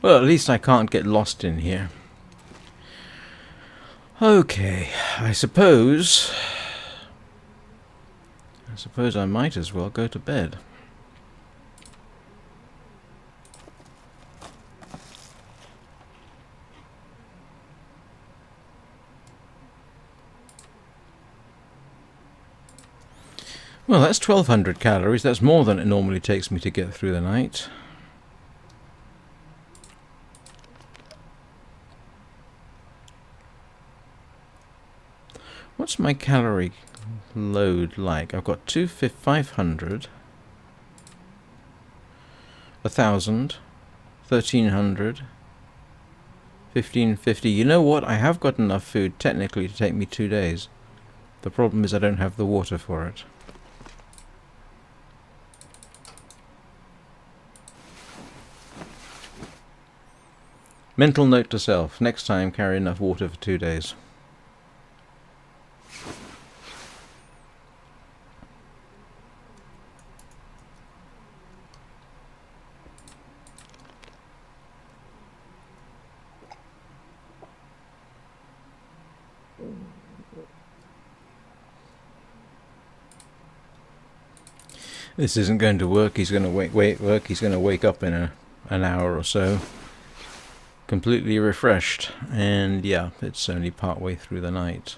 Well, at least I can't get lost in here. Okay, I suppose I might as well go to bed. Well, that's 1200 calories. That's more than it normally takes me to get through the night. What's my calorie load like? I've got 500, 1000, 1300, 1550. You know what? I have got enough food technically to take me 2 days. The problem is I don't have the water for it. Mental note to self, next time carry enough water for 2 days. This isn't going to work. He's going to work. He's going to wake up in an hour or so, completely refreshed, and yeah, it's only part way through the night.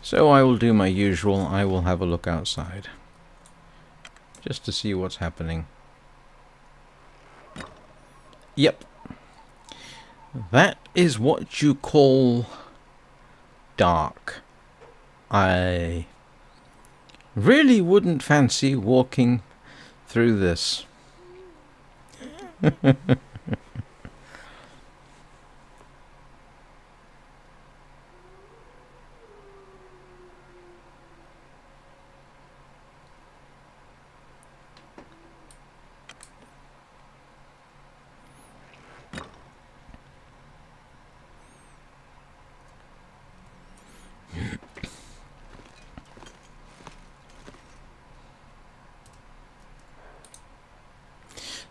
So I will do my usual. I will have a look outside, just to see what's happening. Yep. That is what you call dark. I really wouldn't fancy walking through this.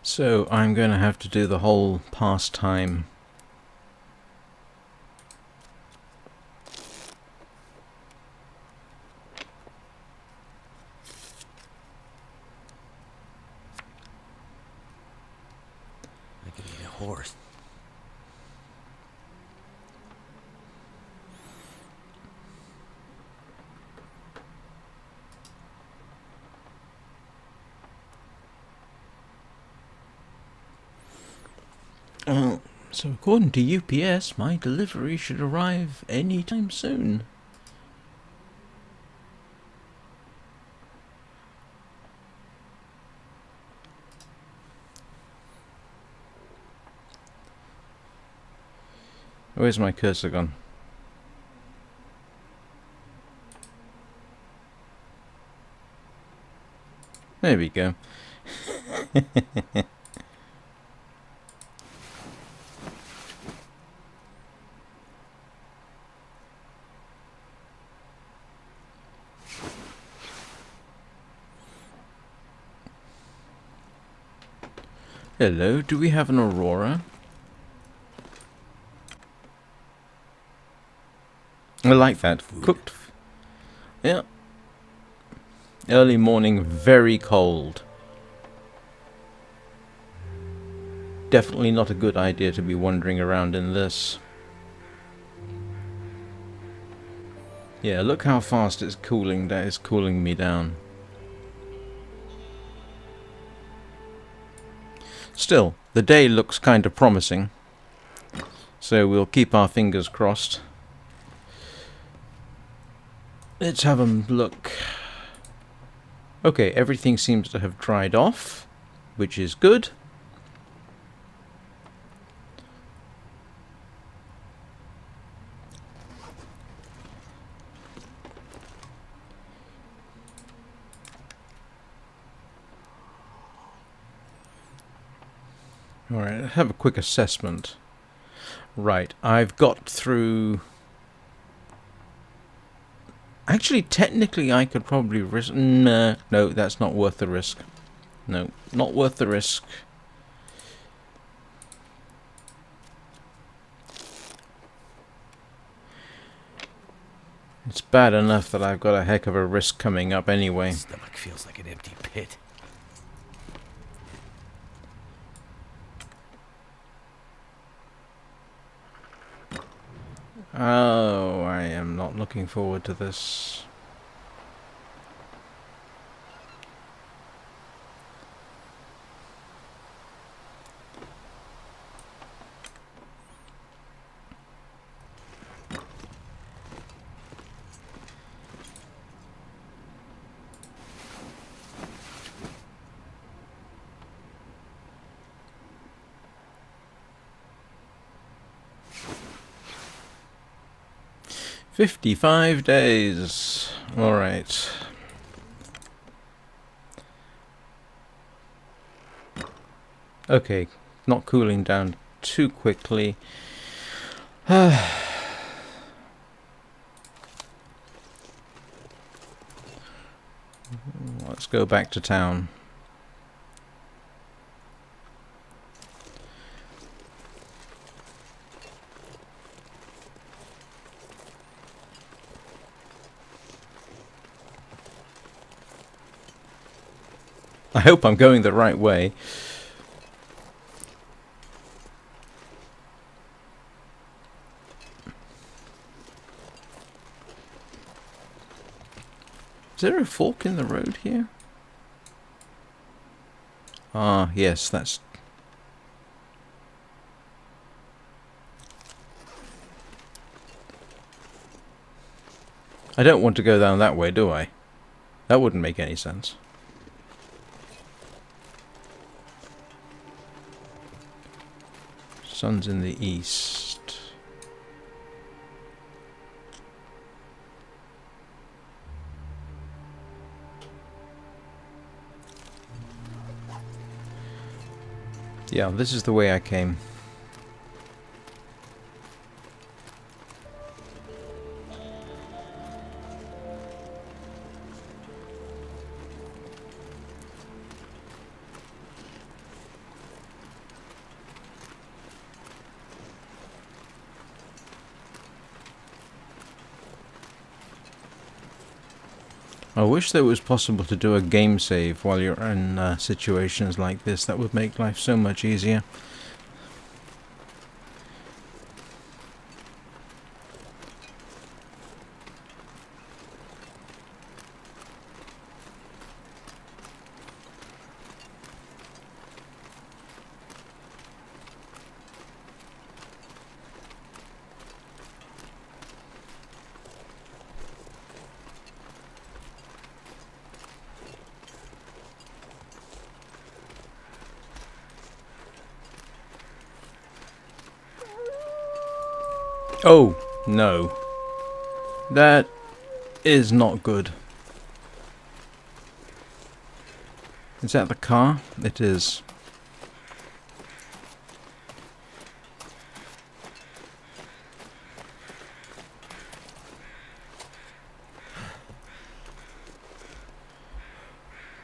So I'm going to have to do the whole pastime. I could eat a horse. So according to UPS, my delivery should arrive anytime soon. Where's my cursor gone? There we go. Hello, do we have an Aurora? I like that. Cooked. Yeah. Early morning, very cold. Definitely not a good idea to be wandering around in this. Yeah, look how fast it's cooling. That is cooling me down. Still, the day looks kind of promising. So we'll keep our fingers crossed. Let's have a look. Okay, everything seems to have dried off, which is good. Alright, let's have a quick assessment. Right, I've got through Actually, technically, I could probably risk... No, no, that's not worth the risk. No, not worth the risk. It's bad enough that I've got a heck of a risk coming up anyway. Stomach feels like an empty pit. Oh, I am not looking forward to this. "55 days. Alright. Okay, not cooling down too quickly. Let's go back to town. I hope I'm going the right way. Is there a fork in the road here? Ah, yes, that's... I don't want to go down that way, do I? That wouldn't make any sense. Sun's in the east. Yeah, this is the way I came. I wish that it was possible to do a game save while you're in situations like this. That would make life so much easier. Oh, no. That is not good. Is that the car? It is.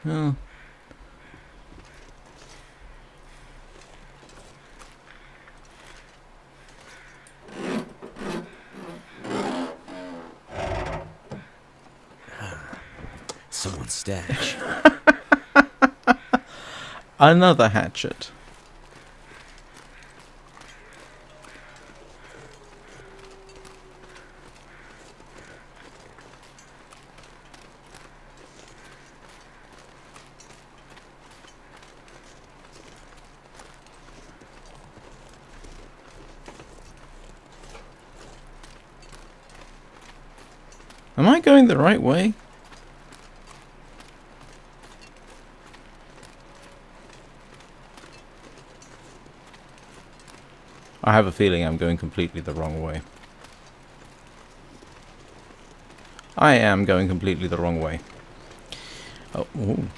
Oh. Someone's stash. Another hatchet. Am I going the right way? I have a feeling I'm going completely the wrong way. I am going completely the wrong way. Oh, ooh.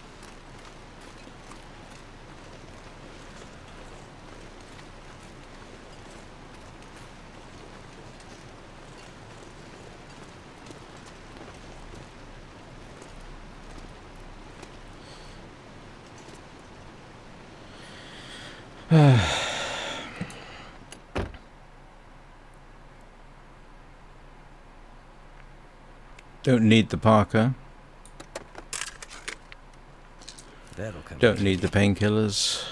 Don't need the Parker. That'll come. Don't need the painkillers.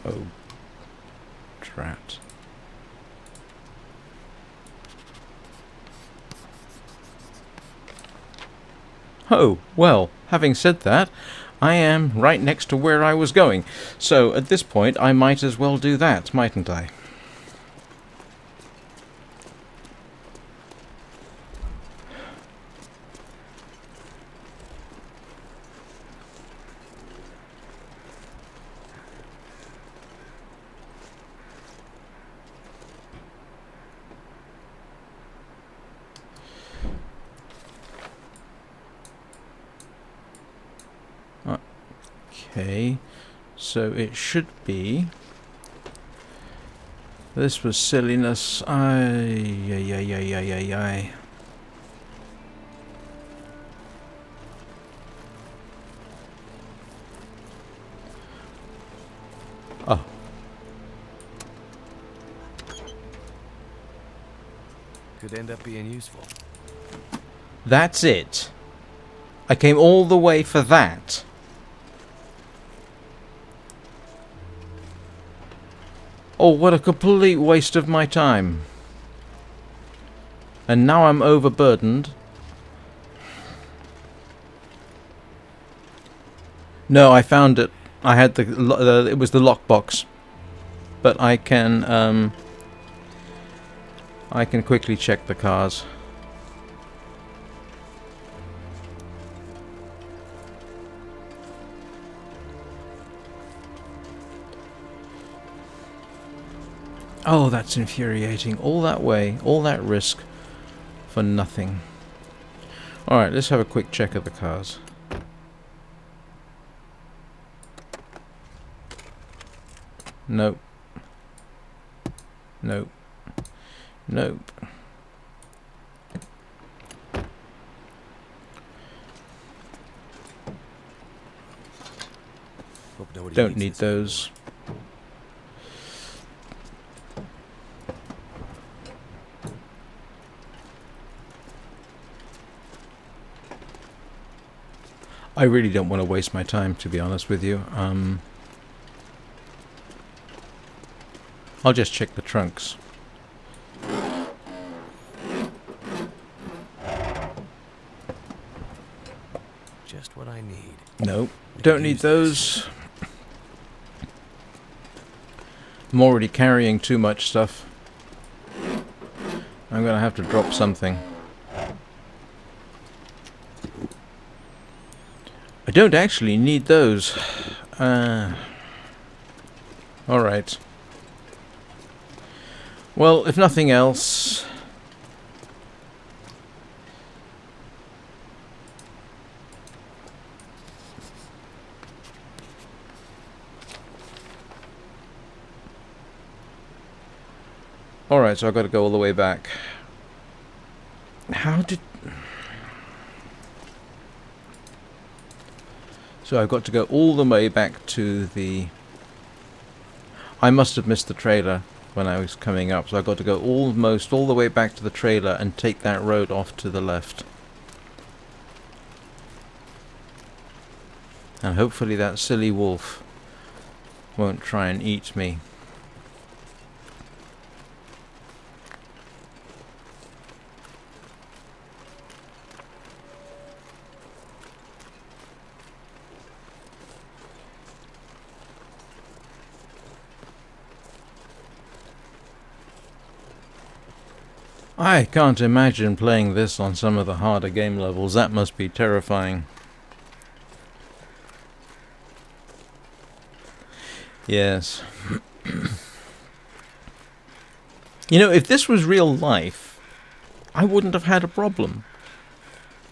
Oh, trapped. Oh, well, having said that, I am right next to where I was going. So at this point, I might as well do that, mightn't I? Okay, so it should be. This was silliness. Ay. Oh, Could end up being useful. that's it. I came all the way for that. Oh, what a complete waste of my time. And now I'm overburdened. No, I found it. I had it was the lockbox. But I can quickly check the cars. Oh, that's infuriating. All that way, all that risk for nothing. Alright, let's have a quick check of the cars. Nope. Nope. Nope. Hope nobody Don't needs need this those. I really don't want to waste my time, to be honest with you. I'll just check the trunks. Just what I need. Nope. Don't need those. I'm already carrying too much stuff. I'm gonna have to drop something. I don't actually need those. Alright. Well, if nothing else... Alright, so I've got to go all the way back. How did... So I've got to go all the way back to the... I must have missed the trailer when I was coming up, so I've got to go almost all the way back to the trailer and take that road off to the left. And hopefully that silly wolf won't try and eat me. I can't imagine playing this on some of the harder game levels. That must be terrifying. Yes. You know, if this was real life, I wouldn't have had a problem.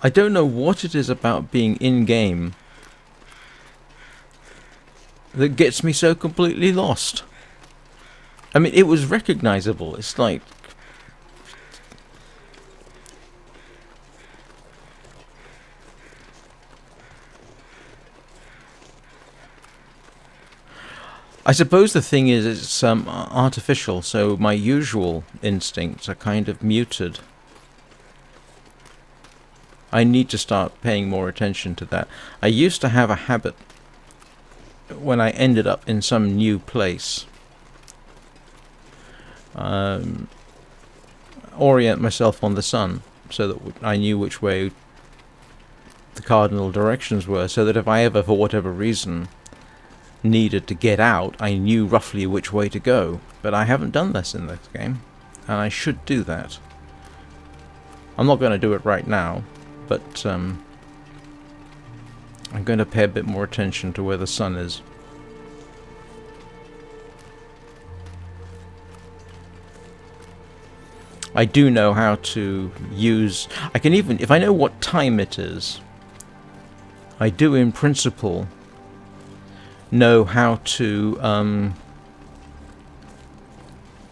I don't know what it is about being in-game that gets me so completely lost. I mean, it was recognizable. It's like... I suppose the thing is, it's artificial, so my usual instincts are kind of muted. I need to start paying more attention to that. I used to have a habit when I ended up in some new place. Orient myself on the sun so that I knew which way the cardinal directions were, so that if I ever, for whatever reason, needed to get out, I knew roughly which way to go. But I haven't done this in this game, and I should do that. I'm not going to do it right now, but I'm going to pay a bit more attention to where the sun is. I do know how to use... I can even... If I know what time it is, I do in principle know how to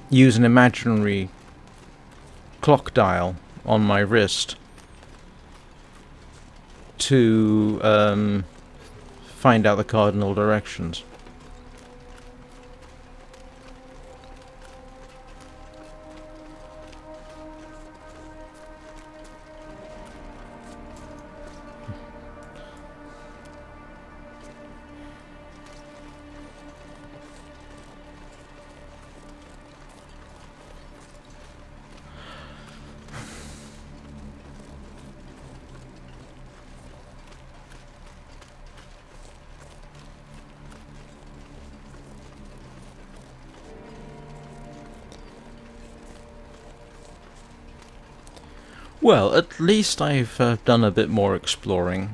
use an imaginary clock dial on my wrist to find out the cardinal directions. Well, at least I've done a bit more exploring.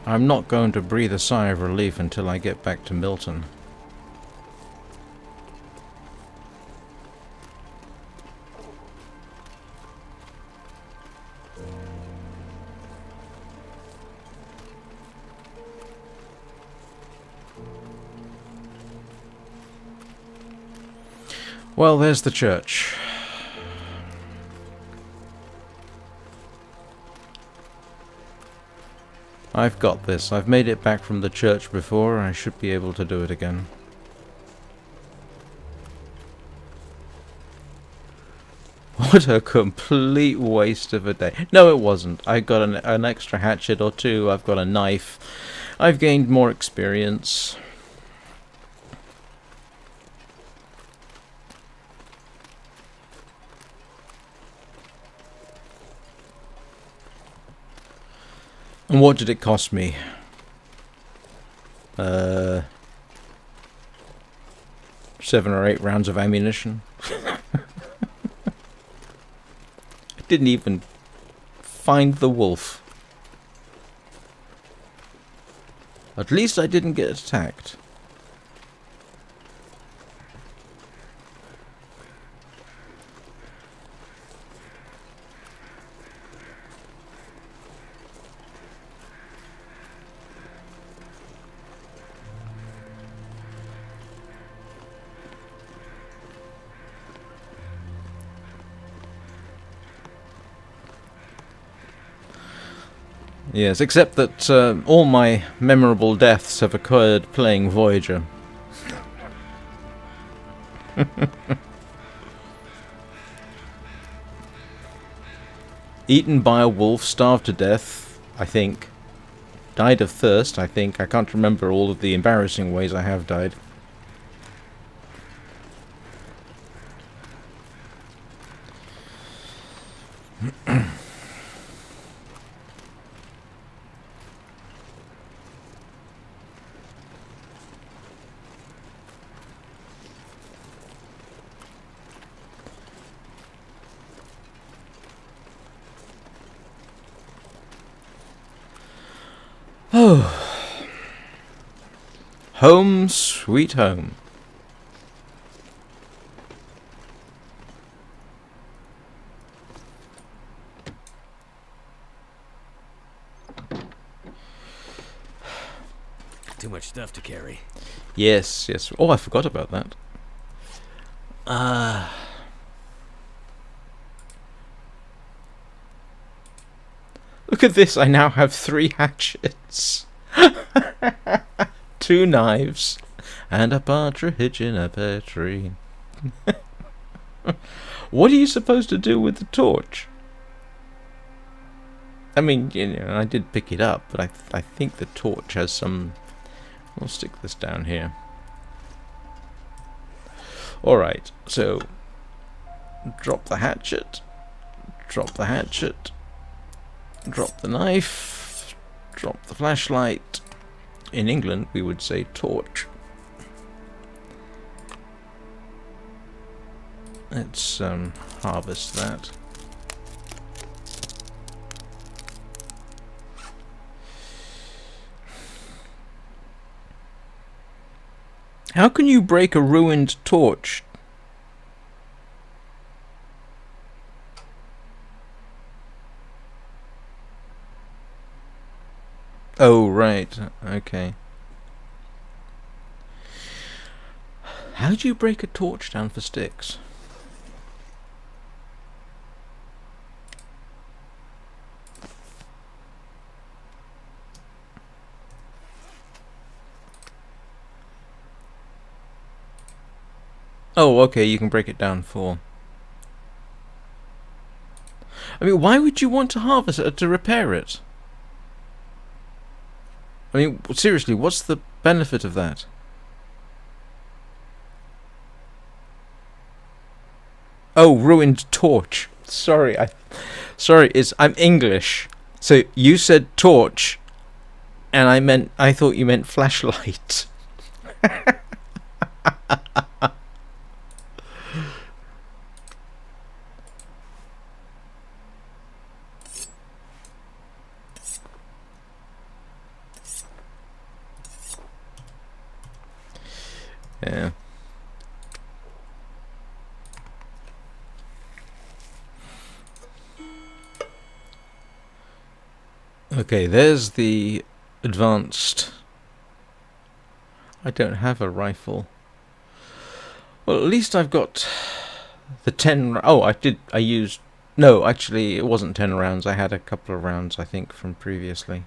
I'm not going to breathe a sigh of relief until I get back to Milton. Well, there's the church. I've got this. I've made it back from the church before. I should be able to do it again. What a complete waste of a day. No, it wasn't. I got an extra hatchet or two. I've got a knife. I've gained more experience. And what did it cost me? 7 or 8 rounds of ammunition. I didn't even find the wolf. At least I didn't get attacked. Yes, except that all my memorable deaths have occurred playing Voyager. Eaten by a wolf, starved to death, I think. Died of thirst, I think. I can't remember all of the embarrassing ways I have died. Oh, home sweet home. Too much stuff to carry. Yes, yes. Oh, I forgot about that. Look at this, I now have 3 hatchets. 2 knives and a partridge in a pear tree. What are you supposed to do with the torch? I mean, I did pick it up, but I think the torch has some... We'll stick this down here. Alright, so... Drop the hatchet. Drop the hatchet. Drop the knife. Drop the flashlight. In England, we would say torch. Let's harvest that. How can you break a ruined torch? Oh, right. Okay. How do you break a torch down for sticks? Oh, okay, you can break it down for... I mean, why would you want to harvest it, to repair it? I mean, seriously, what's the benefit of that? Oh, ruined torch. Sorry, I'm English. So you said torch, and I thought you meant flashlight. Yeah. Okay, there's the advanced... I don't have a rifle. Well, at least I've got the 10... Oh, I used... No, actually, it wasn't 10 rounds. I had a couple of rounds, I think, from previously.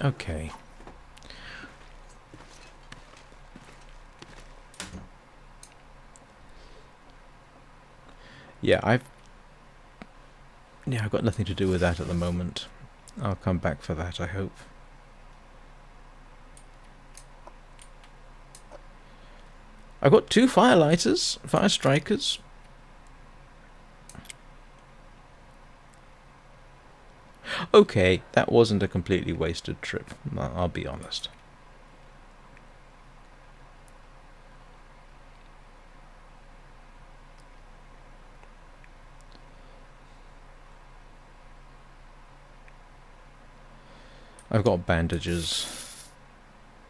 Okay. Yeah, I've got nothing to do with that at the moment. I'll come back for that, I hope. I've got 2 firelighters, fire strikers. Okay, that wasn't a completely wasted trip, I'll be honest. I've got bandages.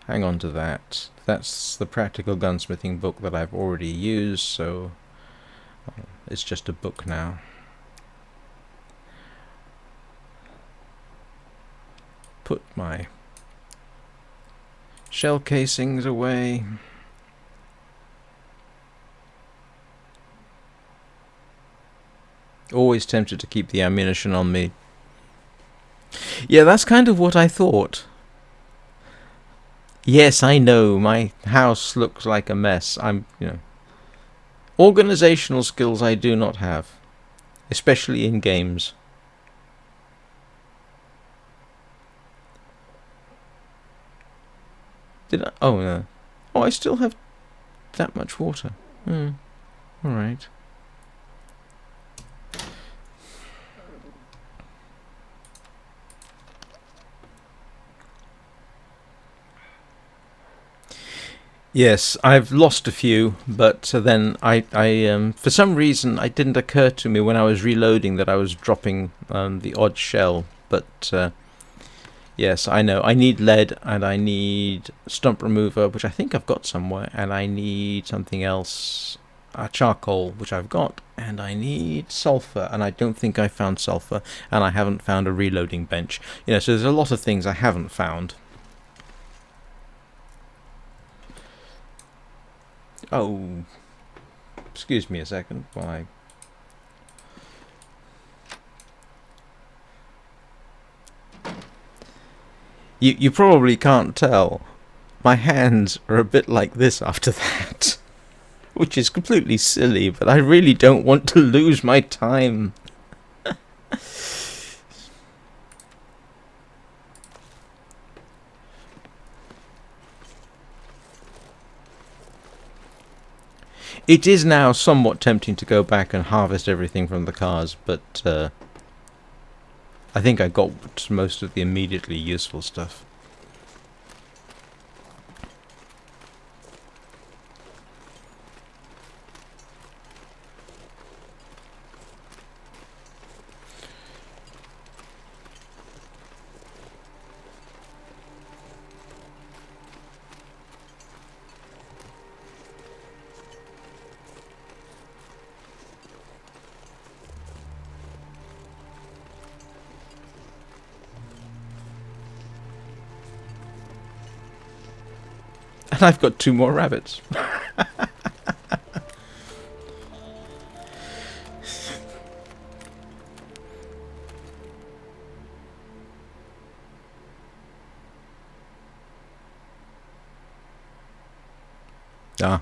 Hang on to that. That's the practical gunsmithing book that I've already used, so it's just a book now. Put my shell casings away. Always tempted to keep the ammunition on me. Yeah, that's kind of what I thought. Yes, I know, my house looks like a mess. Organizational skills I do not have. Especially in games. Did I? Oh, no. Oh, I still have that much water. Alright. Yes, I've lost a few, but then I for some reason it didn't occur to me when I was reloading that I was dropping the odd shell. But yes, I know. I need lead and I need stump remover, which I think I've got somewhere, and I need something else, charcoal, which I've got, and I need sulfur, and I don't think I found sulfur, and I haven't found a reloading bench. So there's a lot of things I haven't found. Oh, excuse me a second while I... You probably can't tell. My hands are a bit like this after that. Which is completely silly, but I really don't want to lose my time. It is now somewhat tempting to go back and harvest everything from the cars, but I think I got most of the immediately useful stuff. And I've got 2 more rabbits. Ah.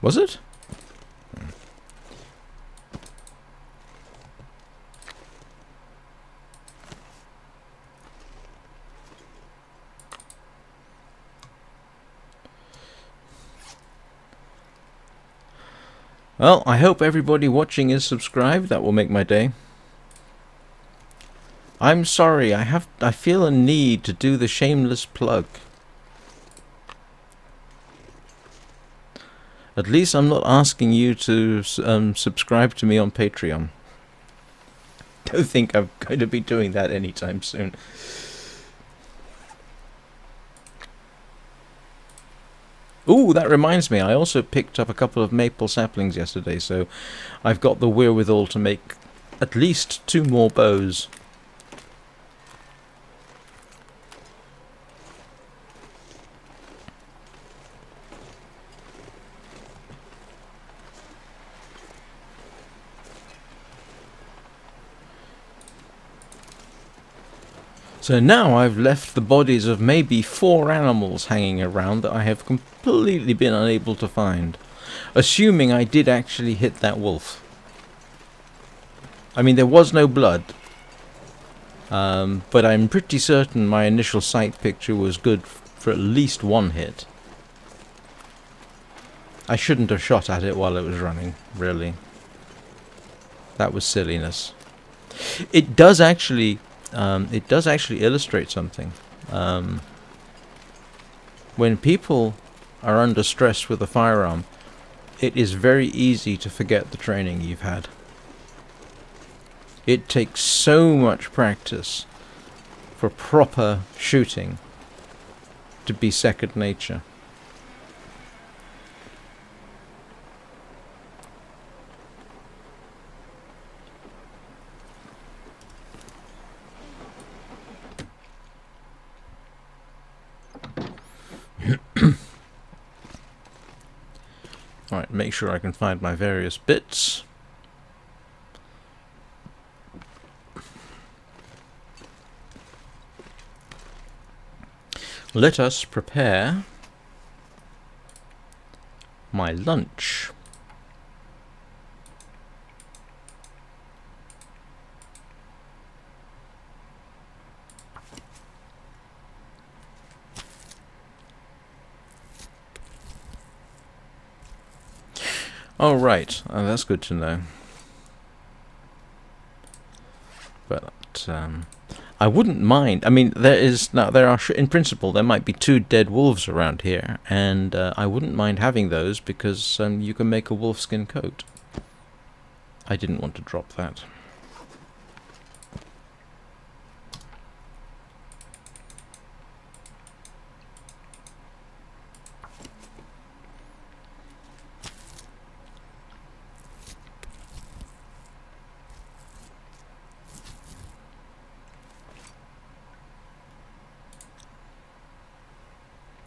Was it? Well, I hope everybody watching is subscribed. That will make my day. I'm sorry, I feel a need to do the shameless plug. At least I'm not asking you to subscribe to me on Patreon. Don't think I'm going to be doing that anytime soon. Ooh, that reminds me, I also picked up a couple of maple saplings yesterday, so I've got the wherewithal to make at least 2 more bows. So now I've left the bodies of maybe 4 animals hanging around that I have completely been unable to find. Assuming I did actually hit that wolf. I mean, there was no blood. But I'm pretty certain my initial sight picture was good for at least 1 hit. I shouldn't have shot at it while it was running, really. That was silliness. It does actually illustrate something. When people are under stress with a firearm, it is very easy to forget the training you've had. It takes so much practice for proper shooting to be second nature. Alright, make sure I can find my various bits. Let us prepare my lunch. Oh, right. Oh, that's good to know. But I wouldn't mind. I mean, there are in principle there might be 2 dead wolves around here, and I wouldn't mind having those because you can make a wolfskin coat. I didn't want to drop that.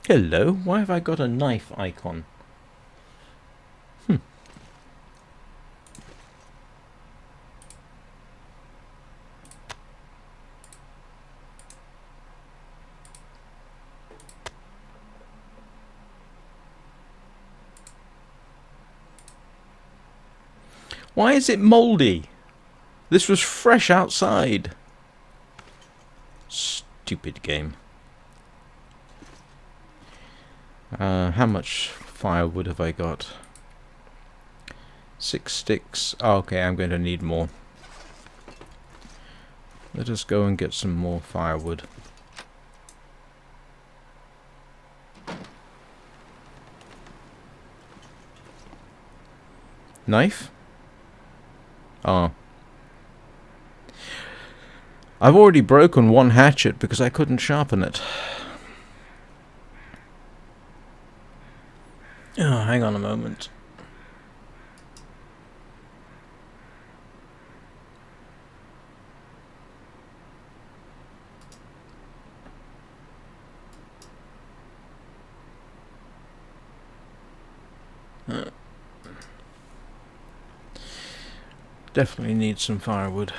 Hello, why have I got a knife icon? Why is it mouldy? This was fresh outside. Stupid game. How much firewood have I got? 6 sticks. Oh, okay, I'm going to need more. Let us go and get some more firewood. Knife? Oh. I've already broken one hatchet because I couldn't sharpen it. Oh, hang on a moment. Definitely need some firewood.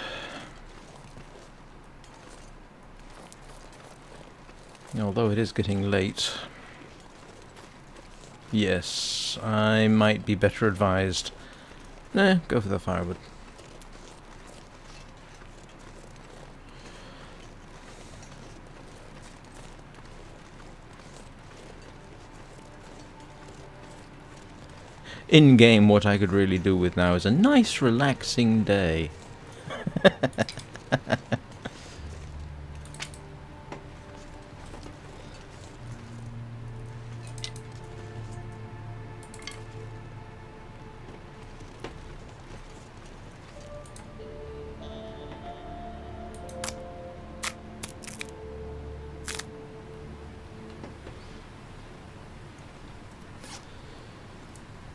Although it is getting late. Yes, I might be better advised. Nah, go for the firewood. In-game, what I could really do with now is a nice relaxing day.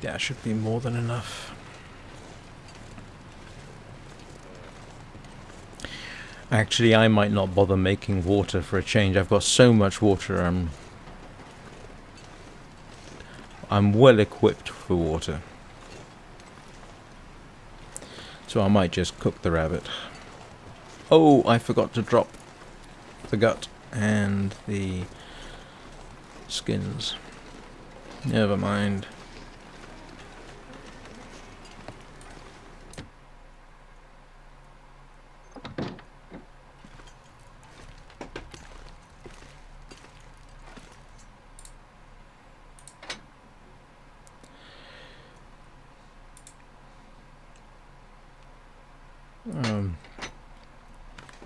That should be more than enough. Actually, I might not bother making water for a change. I've got so much water, I'm well equipped for water. So I might just cook the rabbit. Oh, I forgot to drop the gut and the skins. Never mind.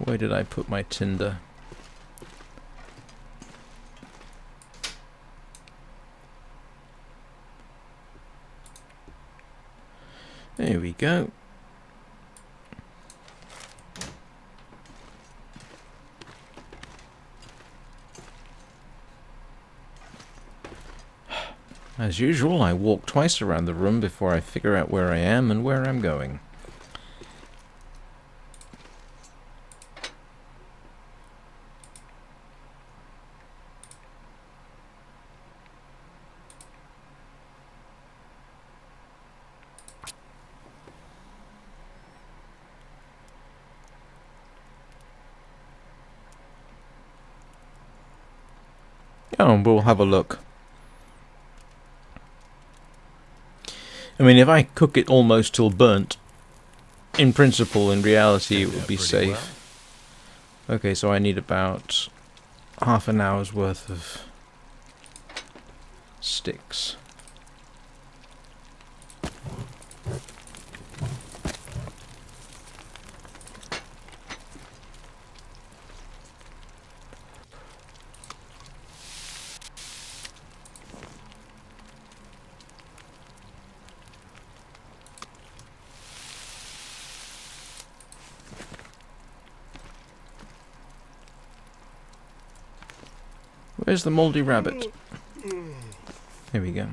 Where did I put my tinder? There we go. As usual, I walk twice around the room before I figure out where I am and where I'm going. Oh, we'll have a look. I mean, if I cook it almost till burnt, in principle, in reality, it would be safe. Well. Okay, so I need about half an hour's worth of sticks. Where's the mouldy rabbit? There we go.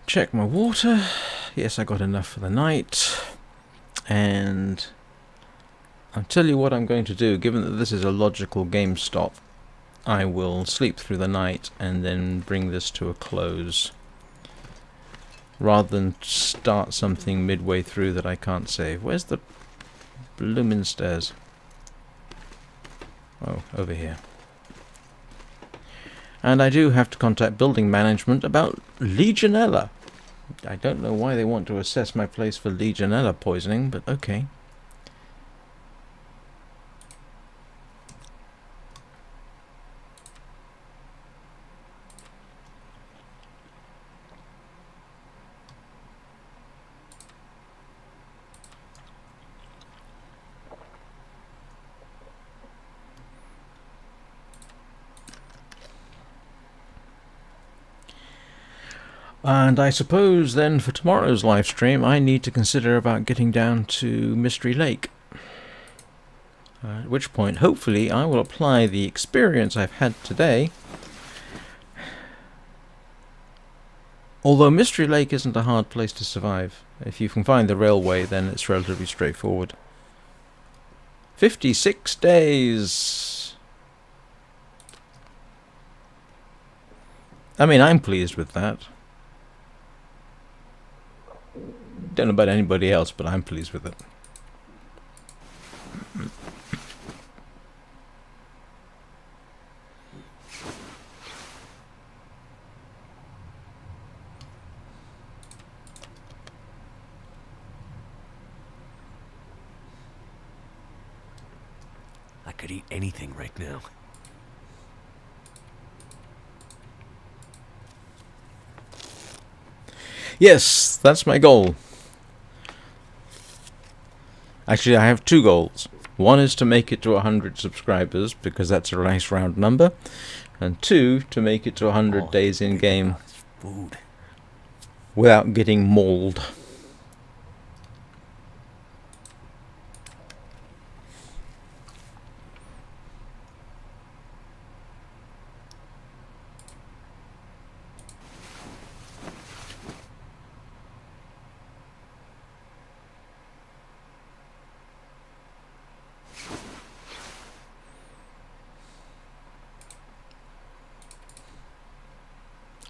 Check my water. Yes, I got enough for the night. And I'll tell you what I'm going to do. Given that this is a logical game stop, I will sleep through the night and then bring this to a close, rather than start something midway through that I can't save. Where's the bloomin' stairs? Oh, over here. And I do have to contact building management about Legionella. I don't know why they want to assess my place for Legionella poisoning, but okay. And I suppose then for tomorrow's live stream I need to consider about getting down to Mystery Lake. At which point hopefully I will apply the experience I've had today. Although Mystery Lake isn't a hard place to survive. If you can find the railway then it's relatively straightforward. 56 days! I mean, I'm pleased with that. Don't know about anybody else, but I'm pleased with it. I could eat anything right now. Yes, that's my goal. Actually, I have two goals. One is to make it to 100 subscribers, because that's a nice round number. And two, to make it to 100 days in-game Food. without getting mauled.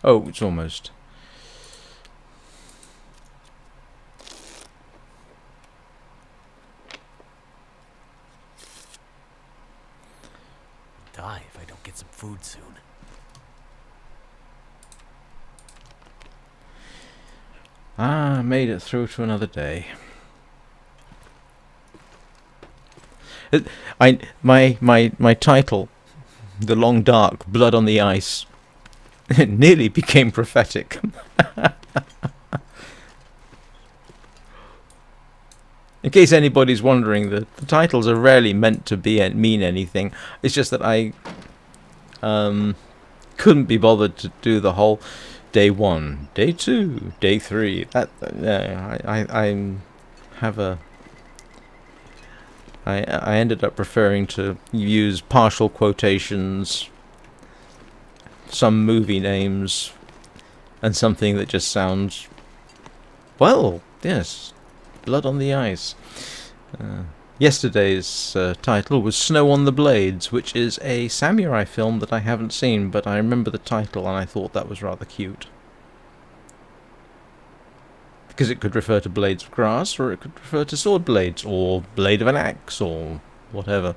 Oh, it's almost. Die if I don't get some food soon. Ah, made it through to another day. My title, The Long Dark, Blood on the Ice, it nearly became prophetic. In case anybody's wondering, the titles are rarely meant to mean anything. It's just that I couldn't be bothered to do the whole day 1, day 2, day 3. I ended up preferring to use partial quotations, some movie names, and something that just sounds, well, yes, Blood on the Ice. Yesterday's title was Snow on the Blades, which is a samurai film that I haven't seen, but I remember the title and I thought that was rather cute. Because it could refer to blades of grass, or it could refer to sword blades, or blade of an axe, or whatever.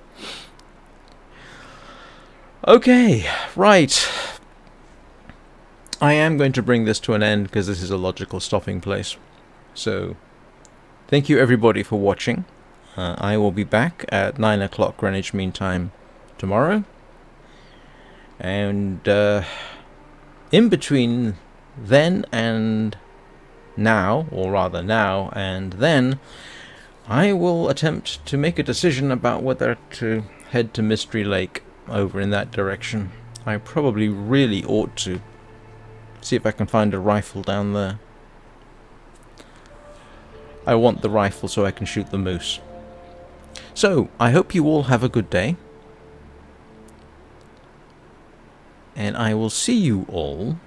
Okay, right. I am going to bring this to an end because this is a logical stopping place. So, thank you everybody for watching. I will be back at 9 o'clock Greenwich Mean Time tomorrow. And in between then and now, or rather now and then, I will attempt to make a decision about whether to head to Mystery Lake over in that direction. I probably really ought to see if I can find a rifle down there. I want the rifle so I can shoot the moose. So, I hope you all have a good day. And I will see you all